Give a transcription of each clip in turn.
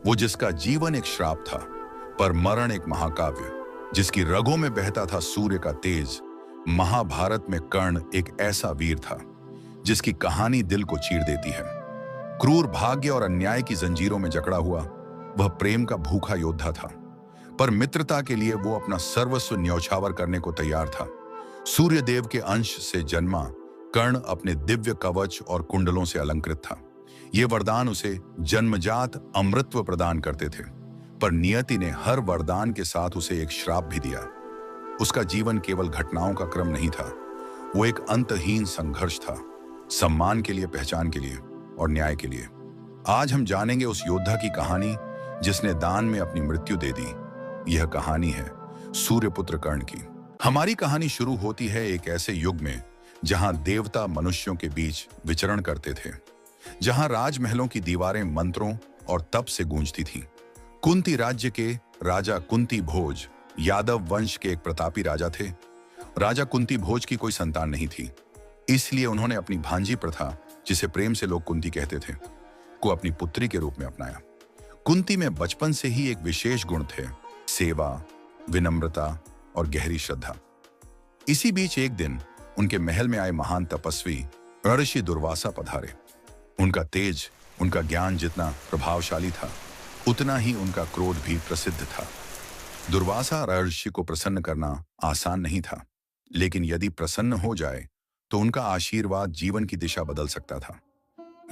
वो जिसका जीवन एक श्राप था, पर मरण एक महाकाव्य, जिसकी रगों में बहता था सूर्य का तेज। महाभारत में कर्ण एक ऐसा वीर था जिसकी कहानी दिल को चीर देती है। क्रूर भाग्य और अन्याय की जंजीरों में जकड़ा हुआ वह प्रेम का भूखा योद्धा था, पर मित्रता के लिए वो अपना सर्वस्व न्यौछावर करने को तैयार था। सूर्यदेव के अंश से जन्मा कर्ण अपने दिव्य कवच और कुंडलों से अलंकृत था। ये वरदान उसे जन्मजात अमृतत्व प्रदान करते थे, पर नियति ने हर वरदान के साथ उसे एक श्राप भी दिया। उसका जीवन केवल घटनाओं का क्रम नहीं था, वो एक अंतहीन संघर्ष था, सम्मान के लिए, पहचान के लिए और न्याय के लिए। आज हम जानेंगे उस योद्धा की कहानी जिसने दान में अपनी मृत्यु दे दी। यह कहानी है सूर्यपुत्र कर्ण की। हमारी कहानी शुरू होती है एक ऐसे युग में जहां देवता मनुष्यों के बीच विचरण करते थे, जहां राजमहलों की दीवारें मंत्रों और तप से गूंजती थीं। कुंती राज्य के राजा कुंती भोज यादव वंश के एक प्रतापी राजा थे। राजा कुंती भोज की कोई संतान नहीं थी, इसलिए उन्होंने अपनी भांजी प्रथा, जिसे प्रेम से लोग कुंती कहते थे, को अपनी पुत्री के रूप में अपनाया। कुंती में बचपन से ही एक विशेष गुण थे, सेवा, विनम्रता और गहरी श्रद्धा। इसी बीच एक दिन उनके महल में आए महान तपस्वी ऋषि दुर्वासा पधारे। उनका तेज, उनका ज्ञान जितना प्रभावशाली था, उतना ही उनका क्रोध भी प्रसिद्ध था। दुर्वासा ऋषि को प्रसन्न करना आसान नहीं था, लेकिन यदि प्रसन्न हो जाए तो उनका आशीर्वाद जीवन की दिशा बदल सकता था।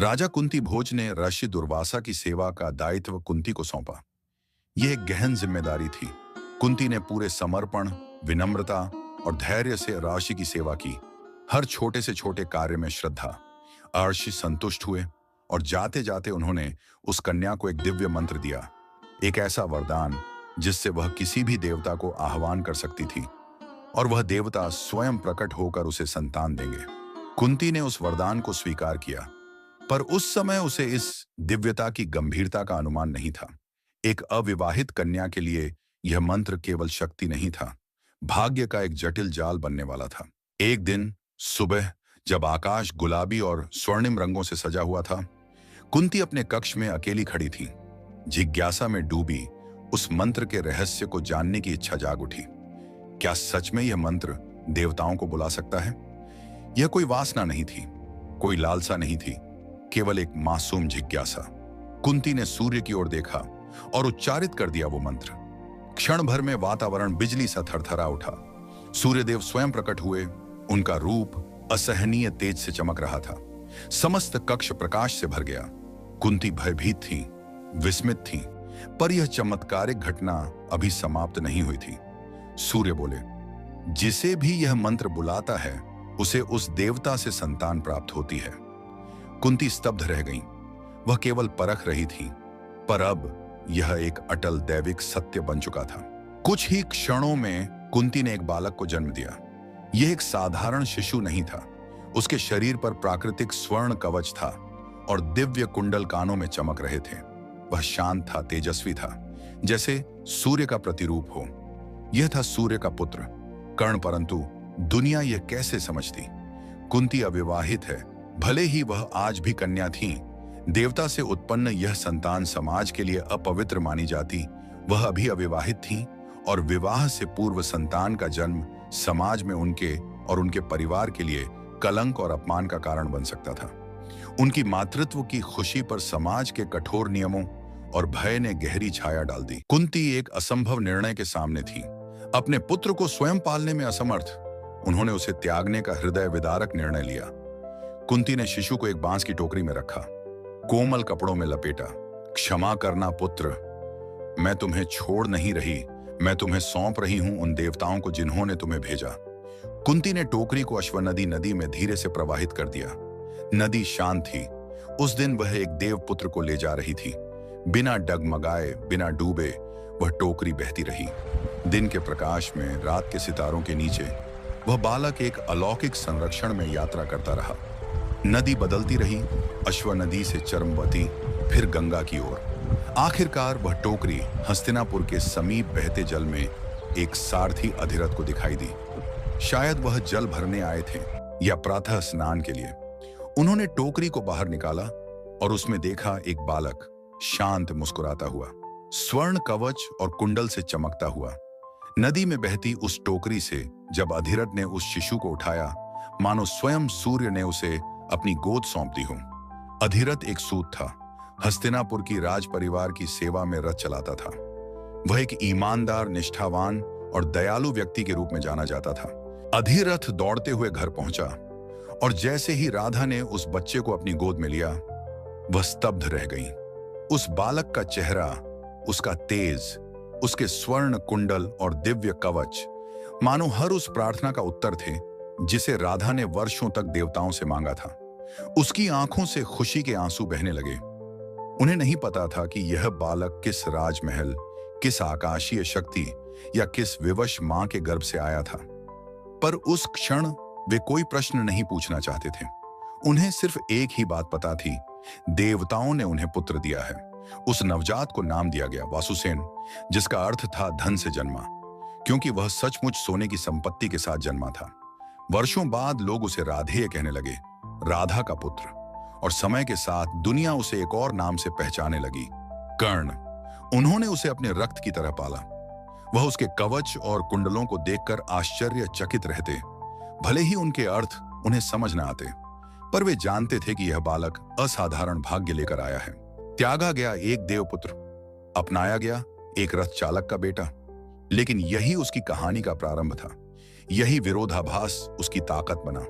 राजा कुंती भोज ने ऋषि दुर्वासा की सेवा का दायित्व कुंती को सौंपा। यह एक गहन जिम्मेदारी थी। कुंती ने पूरे समर्पण, विनम्रता और धैर्य से ऋषि की सेवा की। हर छोटे से छोटे कार्य में श्रद्धा। ऋषि संतुष्ट हुए और जाते जाते उन्होंने उस कन्या को एक दिव्य मंत्र दिया, एक ऐसा वरदान जिससे वह किसी भी देवता को आह्वान कर सकती थी और वह देवता स्वयं प्रकट होकर उसे संतान देंगे। कुंती ने उस वरदान को स्वीकार किया, पर उस समय उसे इस दिव्यता की गंभीरता का अनुमान नहीं था। एक अविवाहित कन्या के लिए यह मंत्र केवल शक्ति नहीं था, भाग्य का एक जटिल जाल बनने वाला था। एक दिन सुबह जब आकाश गुलाबी और स्वर्णिम रंगों से सजा हुआ था, कुंती अपने कक्ष में अकेली खड़ी थी। जिज्ञासा में डूबी उस मंत्र के रहस्य को जानने की इच्छा जाग उठी। क्या सच में यह मंत्र देवताओं को बुला सकता है? यह कोई वासना नहीं थी, कोई लालसा नहीं थी, केवल एक मासूम जिज्ञासा। कुंती ने सूर्य की ओर देखा और उच्चारित कर दिया वो मंत्र। क्षण भर में वातावरण बिजली सा थरथरा उठा। सूर्यदेव स्वयं प्रकट हुए। उनका रूप असहनीय तेज से चमक रहा था। समस्त कक्ष प्रकाश से भर गया। कुंती भयभीत थी, विस्मित थी, पर यह चमत्कारिक घटना अभी समाप्त नहीं हुई थी। सूर्य बोले, जिसे भी यह मंत्र बुलाता है उसे उस देवता से संतान प्राप्त होती है। कुंती स्तब्ध रह गई। वह केवल परख रही थी, पर अब यह एक अटल दैविक सत्य बन चुका था। कुछ ही क्षणों में कुंती ने एक बालक को जन्म दिया। यह एक साधारण शिशु नहीं था। उसके शरीर पर प्राकृतिक स्वर्ण कवच था और दिव्य कुंडल कानों में चमक रहे थे। वह शांत था, तेजस्वी था, जैसे सूर्य का प्रतिरूप हो। यह था सूर्य का पुत्र कर्ण, परंतु दुनिया यह कैसे समझती? कुंती अविवाहित है, भले ही वह आज भी कन्या थी। देवता से उत्पन्न यह संतान समाज के लिए अपवित्र मानी जाती। वह अभी अविवाहित थी और विवाह से पूर्व संतान का जन्म समाज में उनके और उनके परिवार के लिए कलंक और अपमान का कारण बन सकता था। उनकी मातृत्व की खुशी पर समाज के कठोर नियमों और भय ने गहरी छाया डाल दी। कुंती एक असंभव निर्णय के सामने थी। अपने पुत्र को स्वयं पालने में असमर्थ, उन्होंने उसे त्यागने का हृदय विदारक निर्णय लिया। कुंती ने शिशु को एक बांस की टोकरी में रखा, कोमल कपड़ों में लपेटा। क्षमा करना पुत्र, मैं तुम्हें छोड़ नहीं रही, मैं तुम्हें सौंप रही हूं उन देवताओं को जिन्होंने तुम्हें भेजा। कुंती ने टोकरी को अश्वनदी नदी में धीरे से प्रवाहित कर दिया। नदी शांत थी। उस दिन वह एक देव पुत्र को ले जा रही थी। बिना डगमगाए, बिना डूबे वह टोकरी बहती रही। दिन के प्रकाश में, रात के सितारों के नीचे वह बालक एक अलौकिक संरक्षण में यात्रा करता रहा। नदी बदलती रही, अश्वनदी से चरमवती, फिर गंगा की ओर। आखिरकार वह टोकरी हस्तिनापुर के समीप बहते जल में एक सारथी अधिरथ को दिखाई दी। शायद वह जल भरने आए थे या प्रातः स्नान के लिए। उन्होंने टोकरी को बाहर निकाला और उसमें देखा एक बालक, शांत मुस्कुराता हुआ, स्वर्ण कवच और कुंडल से चमकता हुआ। नदी में बहती उस टोकरी से जब अधिरथ ने उस शिशु को उठाया, मानो स्वयं सूर्य ने उसे अपनी गोद सौंप दी हो। अधिरथ एक सूत था, हस्तिनापुर की राज परिवार की सेवा में रथ चलाता था। वह एक ईमानदार, निष्ठावान और दयालु व्यक्ति के रूप में जाना जाता था। अधिरथ दौड़ते हुए घर पहुंचा और जैसे ही राधा ने उस बच्चे को अपनी गोद में लिया, वह स्तब्ध रह गई। उस बालक का चेहरा, उसका तेज, उसके स्वर्ण कुंडल और दिव्य कवच मानो हर उस प्रार्थना का उत्तर थे जिसे राधा ने वर्षों तक देवताओं से मांगा था। उसकी आंखों से खुशी के आंसू बहने लगे। उन्हें नहीं पता था कि यह बालक किस राजमहल, किस आकाशीय शक्ति या किस विवश मां के गर्भ से आया था। पर उस क्षण वे कोई प्रश्न नहीं पूछना चाहते थे। उन्हें सिर्फ एक ही बात पता थी, देवताओं ने उन्हें पुत्र दिया है। उस नवजात को नाम दिया गया वासुसेन, जिसका अर्थ था धन से जन्मा, क्योंकि वह सचमुच सोने की संपत्ति के साथ जन्मा था। वर्षों बाद लोग उसे राधेय कहने लगे, राधा का पुत्र, और समय के साथ दुनिया उसे एक और नाम से पहचानने लगी, कर्ण। उन्होंने उसे अपने रक्त की तरह पाला। वह उसके कवच और कुंडलों को देखकर आश्चर्यचकित रहते, भले ही उनके अर्थ उन्हें समझ न आते, पर वे जानते थे कि यह बालक असाधारण भाग्य लेकर आया है। त्यागा गया एक देवपुत्र, अपनाया गया एक रथ चालक का बेटा, लेकिन यही उसकी कहानी का प्रारंभ था। यही विरोधाभास उसकी ताकत बना।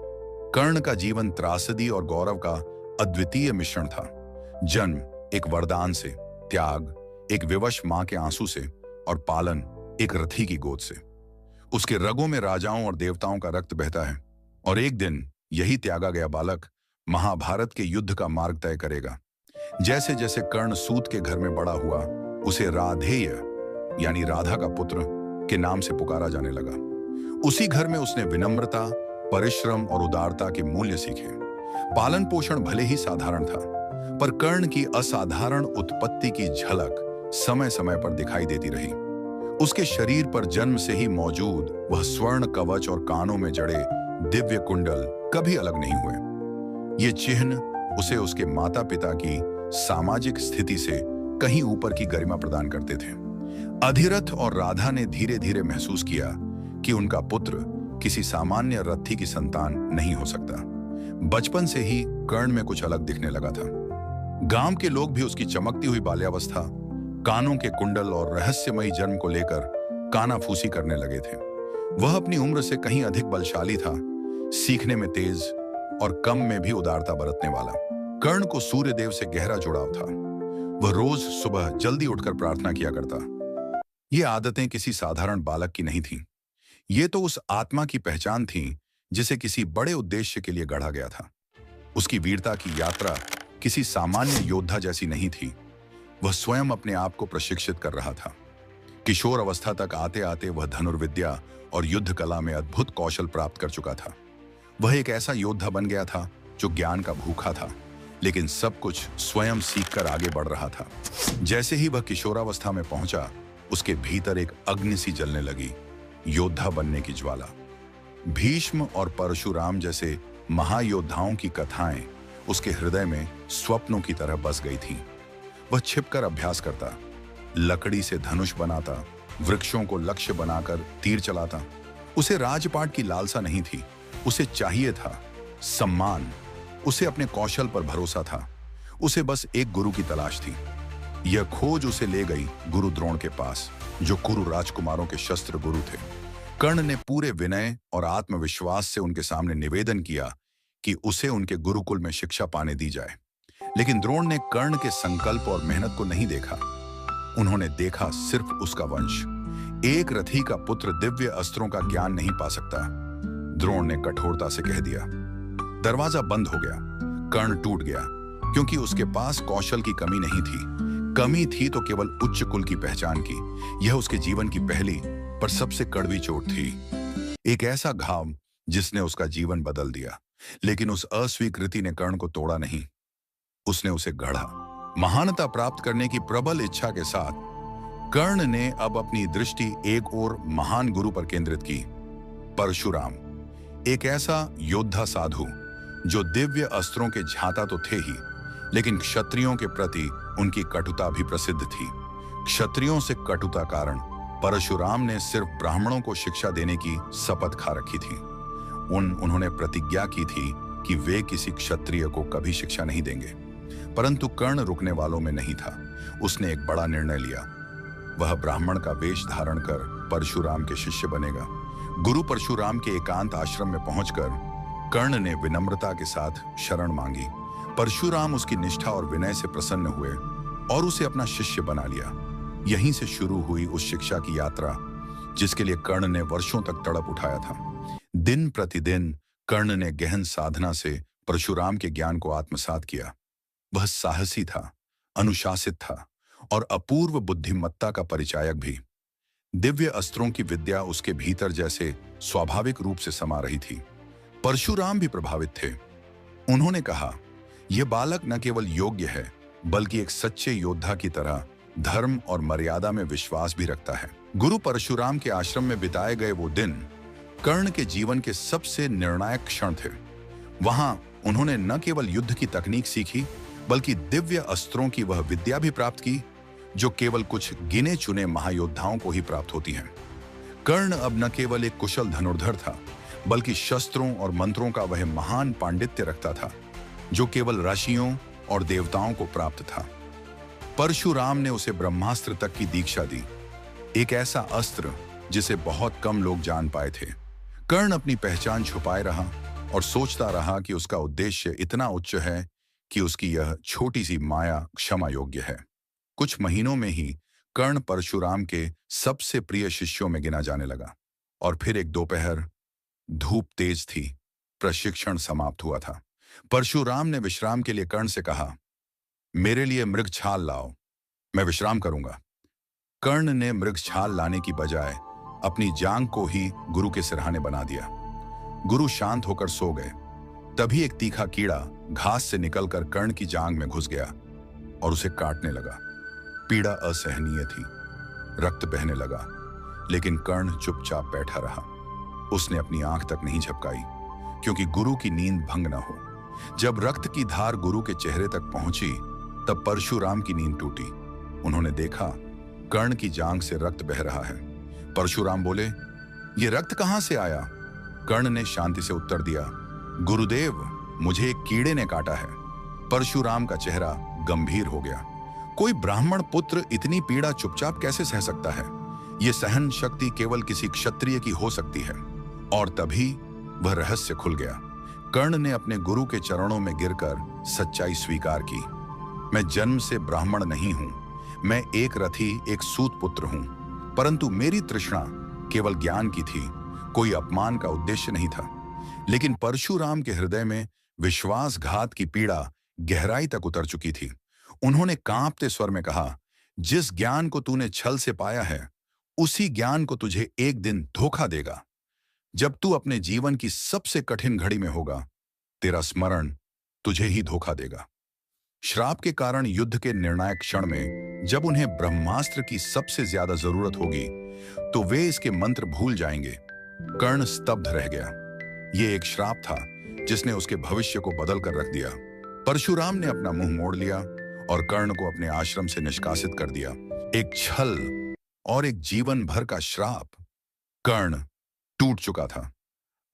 कर्ण का जीवन त्रासदी और गौरव का अद्वितीय मिश्रण था। जन्म एक वरदान से, त्याग एक विवश मां के आंसू से, और पालन एक रथी की गोद से। उसके रगों में राजाओं और देवताओं का रक्त बहता है, और एक दिन यही त्यागा गया बालक महाभारत के युद्ध का मार्ग तय करेगा। जैसे जैसे कर्ण सूत के घर में बड़ा हुआ, उसे राधेय यानी राधा का पुत्र के नाम से पुकारा जाने लगा। उसी घर में उसने विनम्रता, परिश्रम और उदारता के मूल्य सीखे। पालन पोषण भले ही साधारण था, पर कर्ण की असाधारण उत्पत्ति की झलक समय समय पर दिखाई देती रही। उसके शरीर पर जन्म से ही मौजूद वह स्वर्ण कवच और कानों में जड़े दिव्य कुंडल कभी अलग नहीं हुए। ये चिन्ह उसे उसके माता पिता की सामाजिक स्थिति से कहीं ऊपर की गरिमा प्रदान करते थे। अधिरथ और राधा ने धीरे धीरे महसूस किया कि उनका पुत्र किसी सामान्य रथी की संतान नहीं हो सकता। बचपन से ही कर्ण में कुछ अलग दिखने लगा था। गांव के लोग भी उसकी चमकती हुई बाल्यावस्था, कानों के कुंडल और रहस्यमयी जन्म को लेकर कानाफूसी करने लगे थे। वह अपनी उम्र से कहीं अधिक बलशाली था, सीखने में तेज और कम में भी उदारता बरतने वाला। कर्ण को सूर्य देव से गहरा जुड़ाव था। वह रोज सुबह जल्दी उठकर प्रार्थना किया करता। ये आदतें किसी साधारण बालक की नहीं थीं। ये तो उस आत्मा की पहचान थी जिसे किसी बड़े उद्देश्य के लिए गढ़ा गया था। उसकी वीरता की यात्रा किसी सामान्य योद्धा जैसी नहीं थी। वह स्वयं अपने आप को प्रशिक्षित कर रहा था। किशोर अवस्था तक आते आते वह धनुर्विद्या और युद्ध कला में अद्भुत कौशल प्राप्त कर चुका था। वह एक ऐसा योद्धा बन गया था जो ज्ञान का भूखा था, लेकिन सब कुछ स्वयं सीखकर आगे बढ़ रहा था। जैसे ही वह किशोरावस्था में पहुंचा, उसके भीतर एक अग्नि सी जलने लगी, योद्धा बनने की ज्वाला। भीष्म और परशुराम जैसे महायोद्धाओं की कथाएं उसके हृदय में स्वप्नों की तरह बस गई थीं। वह छिपकर अभ्यास करता, लकड़ी से धनुष बनाता, वृक्षों को लक्ष्य बनाकर तीर चलाता। उसे राजपाट की लालसा नहीं थी, उसे चाहिए था सम्मान। उसे अपने कौशल पर भरोसा था। उसे बस एक गुरु की तलाश थी। यह खोज उसे ले गई गुरु द्रोण के पास, जो कुरु राजकुमारों के शस्त्र गुरु थे। कर्ण ने पूरे विनय और आत्मविश्वास से उनके सामने निवेदन किया कि उसे उनके गुरुकुल में शिक्षा पाने दी जाए। लेकिन द्रोण ने कर्ण के संकल्प और मेहनत को नहीं देखा। उन्होंने देखा सिर्फ उसका वंश। एक रथी का पुत्र दिव्य अस्त्रों का ज्ञान नहीं पा सकता, द्रोण ने कठोरता से कह दिया। दरवाजा बंद हो गया। कर्ण टूट गया, क्योंकि उसके पास कौशल की कमी नहीं थी। कमी थी तो केवल उच्च कुल की पहचान की। यह उसके जीवन की पहली पर सबसे कड़वी चोट थी। एक ऐसा घाव जिसने उसका जीवन बदल दिया। लेकिन उस अस्वीकृति ने कर्ण को तोड़ा नहीं, उसने उसे गढ़ा। महानता प्राप्त करने की प्रबल इच्छा के साथ कर्ण ने अब अपनी दृष्टि एक और महान गुरु पर केंद्रित की, परशुराम। एक ऐसा योद्धा साधु जो दिव्य अस्त्रों के झाता तो थे ही, लेकिन क्षत्रियों के प्रति उनकी कटुता भी प्रसिद्ध थी। क्षत्रियों से कटुता कारण परशुराम ने सिर्फ ब्राह्मणों को शिक्षा देने की शपथ खा रखी थी। उन्होंने प्रतिज्ञा की थी कि वे किसी क्षत्रिय को कभी शिक्षा नहीं देंगे। परंतु कर्ण रुकने वालों में नहीं था। उसने एक बड़ा निर्णय लिया। वह ब्राह्मण का वेश धारण कर परशुराम के शिष्य बनेगा। गुरु परशुराम के एकांत आश्रम में पहुंचकर कर्ण ने विनम्रता के साथ शरण मांगी। परशुराम उसकी निष्ठा और विनय से प्रसन्न हुए और उसे अपना शिष्य बना लिया। यहीं से शुरू हुई उस शिक्षा की यात्रा जिसके लिए कर्ण ने वर्षों तक तड़प उठाया था। दिन प्रतिदिन कर्ण ने गहन साधना से परशुराम के ज्ञान को आत्मसात किया। वह साहसी था, अनुशासित था और अपूर्व बुद्धिमत्ता का परिचायक भी। दिव्य अस्त्रों की विद्या उसके भीतर जैसे स्वाभाविक रूप से समा रही थी। परशुराम भी प्रभावित थे। उन्होंने कहा, यह बालक न केवल योग्य है बल्कि एक सच्चे योद्धा की तरह धर्म और मर्यादा में विश्वास भी रखता है। गुरु परशुराम के आश्रम में बिताए गए वो दिन कर्ण के जीवन के सबसे निर्णायक क्षण थे। वहां उन्होंने न केवल युद्ध की तकनीक सीखी बल्कि दिव्य अस्त्रों की वह विद्या भी प्राप्त की जो केवल कुछ गिने चुने महायोद्धाओं को ही प्राप्त होती है। कर्ण अब न केवल एक कुशल धनुर्धर था बल्कि शस्त्रों और मंत्रों का वह महान पांडित्य रखता था जो केवल ऋषियों और देवताओं को प्राप्त था। परशुराम ने उसे ब्रह्मास्त्र तक की दीक्षा दी, एक ऐसा अस्त्र जिसे बहुत कम लोग जान पाए थे। कर्ण अपनी पहचान छुपाए रहा और सोचता रहा कि उसका उद्देश्य इतना उच्च है कि उसकी यह छोटी सी माया क्षमा योग्य है। कुछ महीनों में ही कर्ण परशुराम के सबसे प्रिय शिष्यों में गिना जाने लगा। और फिर एक दोपहर, धूप तेज थी, प्रशिक्षण समाप्त हुआ था। परशुराम ने विश्राम के लिए कर्ण से कहा, मेरे लिए मृग छाल लाओ, मैं विश्राम करूंगा। कर्ण ने मृग छाल लाने की बजाय अपनी जांग को ही गुरु के सिरहाने बना दिया। गुरु शांत होकर सो गए। तभी एक तीखा कीड़ा घास से निकलकर कर्ण की जांग में घुस गया और उसे काटने लगा। पीड़ा असहनीय थी, रक्त बहने लगा, लेकिन कर्ण चुपचाप बैठा रहा। उसने अपनी आंख तक नहीं झपकाई क्योंकि गुरु की नींद भंग न हो। जब रक्त की धार गुरु के चेहरे तक पहुंची तब परशुराम की नींद टूटी। उन्होंने देखा कर्ण की जांग से रक्त बह रहा है। परशुराम बोले, ये रक्त कहां से आया? कर्ण ने शांति से उत्तर दिया, गुरुदेव, मुझे एक कीड़े ने काटा है। परशुराम का चेहरा गंभीर हो गया। कोई ब्राह्मण पुत्र इतनी पीड़ा चुपचाप कैसे सह सकता है? यह सहन शक्ति केवल किसी क्षत्रिय की हो सकती है। और तभी वह रहस्य खुल गया। कर्ण ने अपने गुरु के चरणों में गिरकर सच्चाई स्वीकार की। मैं जन्म से ब्राह्मण नहीं हूं, मैं एक रथी, एक सूत पुत्र हूं, परंतु मेरी तृष्णा केवल ज्ञान की थी, कोई अपमान का उद्देश्य नहीं था। लेकिन परशुराम के हृदय में विश्वासघात की पीड़ा गहराई तक उतर चुकी थी। उन्होंने कांपते स्वर में कहा, जिस ज्ञान को तूने छल से पाया है उसी ज्ञान को तुझे एक दिन धोखा देगा। जब तू अपने जीवन की सबसे कठिन घड़ी में होगा, तेरा स्मरण तुझे ही धोखा देगा। श्राप के कारण युद्ध के निर्णायक क्षण में जब उन्हें ब्रह्मास्त्र की सबसे ज्यादा जरूरत होगी तो वे इसके मंत्र भूल जाएंगे। कर्ण स्तब्ध रह गया। यह एक श्राप था जिसने उसके भविष्य को बदल कर रख दिया। परशुराम ने अपना मुंह मोड़ लिया और कर्ण को अपने आश्रम से निष्कासित कर दिया। एक छल और एक जीवन भर का श्राप। कर्ण टूट चुका था।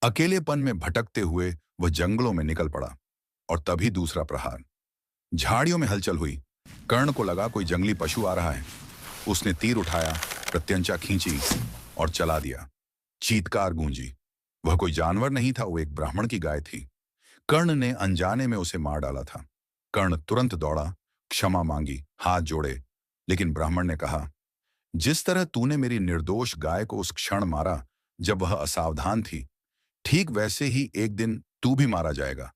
अकेलेपन में भटकते हुए वह जंगलों में निकल पड़ा। और तभी दूसरा प्रहार। झाड़ियों में हलचल हुई। कर्ण को लगा कोई जंगली पशु आ रहा है। उसने तीर उठाया, प्रत्यंचा खींची और चला दिया। चीत्कार गूंजी। वह कोई जानवर नहीं था, वो एक ब्राह्मण की गाय थी। कर्ण ने अनजाने में उसे मार डाला था। कर्ण तुरंत दौड़ा, क्षमा मांगी, हाथ जोड़े, लेकिन ब्राह्मण ने कहा, जिस तरह तूने मेरी निर्दोष गाय को उस क्षण मारा जब वह असावधान थी, ठीक वैसे ही एक दिन तू भी मारा जाएगा,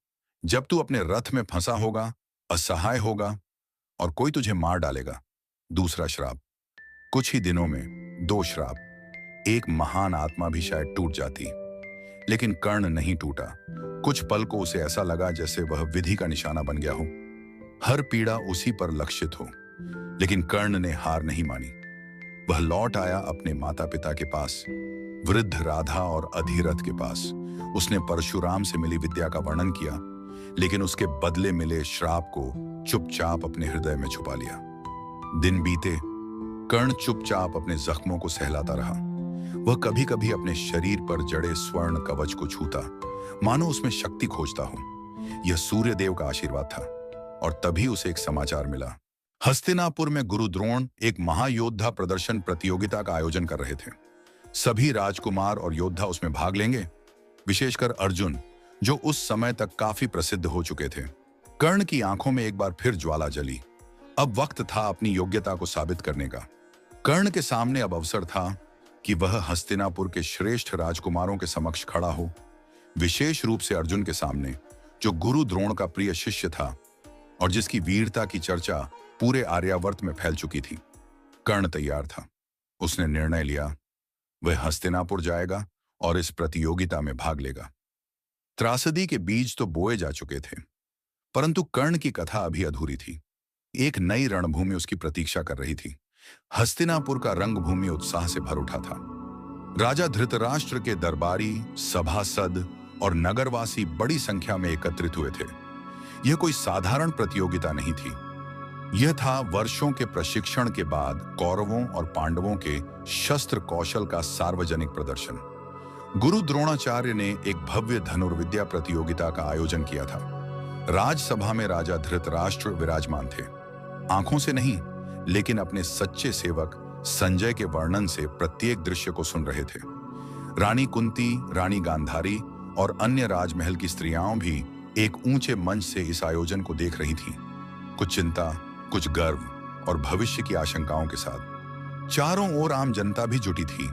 जब तू अपने रथ में फंसा होगा, असहाय होगा और कोई तुझे मार डालेगा। दूसरा श्राप। कुछ ही दिनों में दो श्राप। एक महान आत्मा भी शायद टूट जाती, लेकिन कर्ण नहीं टूटा। कुछ पल को उसे ऐसा लगा जैसे वह विधि का निशाना बन गया हो, हर पीड़ा उसी पर लक्षित हो। लेकिन कर्ण ने हार नहीं मानी। वह लौट आया अपने माता पिता के पास, वृद्ध राधा और अधिरथ के पास। उसने परशुराम से मिली विद्या का वर्णन किया, लेकिन उसके बदले मिले श्राप को चुपचाप अपने हृदय में छुपा लिया। दिन बीते, कर्ण चुपचाप अपने जख्मों को सहलाता रहा। वह कभी कभी अपने शरीर पर जड़े स्वर्ण कवच को छूता, मानो उसमें शक्ति खोजता हो। यह सूर्य देव का आशीर्वाद था। और तभी उसे एक समाचार मिला। हस्तिनापुर में गुरु द्रोण एक महायोद्धा प्रदर्शन प्रतियोगिता का आयोजन कर रहे थे। सभी राजकुमार और योद्धा उसमें भाग लेंगे, विशेषकर अर्जुन, जो उस समय तक काफी प्रसिद्ध हो चुके थे। कर्ण की आंखों में एक बार फिर ज्वाला जली। अब वक्त था अपनी योग्यता को साबित करने का। कर्ण के सामने अब अवसर था कि वह हस्तिनापुर के श्रेष्ठ राजकुमारों के समक्ष खड़ा हो, विशेष रूप से अर्जुन के सामने, जो गुरु द्रोण का प्रिय शिष्य था और जिसकी वीरता की चर्चा पूरे आर्यावर्त में फैल चुकी थी। कर्ण तैयार था। उसने निर्णय लिया, वह हस्तिनापुर जाएगा और इस प्रतियोगिता में भाग लेगा। त्रासदी के बीज तो बोए जा चुके थे, परंतु कर्ण की कथा अभी अधूरी थी। एक नई रणभूमि उसकी प्रतीक्षा कर रही थी। हस्तिनापुर का रंगभूमि उत्साह से भर उठा था। राजा धृतराष्ट्र के दरबारी, सभासद और नगरवासी बड़ी संख्या में एकत्रित हुए थे। यह कोई साधारण प्रतियोगिता नहीं थी। यह था वर्षों के प्रशिक्षण के बाद कौरवों और पांडवों के शस्त्र कौशल का सार्वजनिक प्रदर्शन। गुरु द्रोणाचार्य ने एक भव्य धनुर्विद्या प्रतियोगिता का आयोजन किया था। राजसभा में राजा धृतराष्ट्र विराजमान थे। आंखों से नहीं, लेकिन अपने सच्चे सेवक संजय के वर्णन से प्रत्येक दृश्य को सुन रहे थे। रानी कुंती, रानी गांधारी और अन्य राजमहल की स्त्रियां भी एक ऊंचे मंच से इस आयोजन को देख रही थीं, कुछ चिंता, कुछ गर्व और भविष्य की आशंकाओं के साथ। चारों ओर आम जनता भी जुटी थी।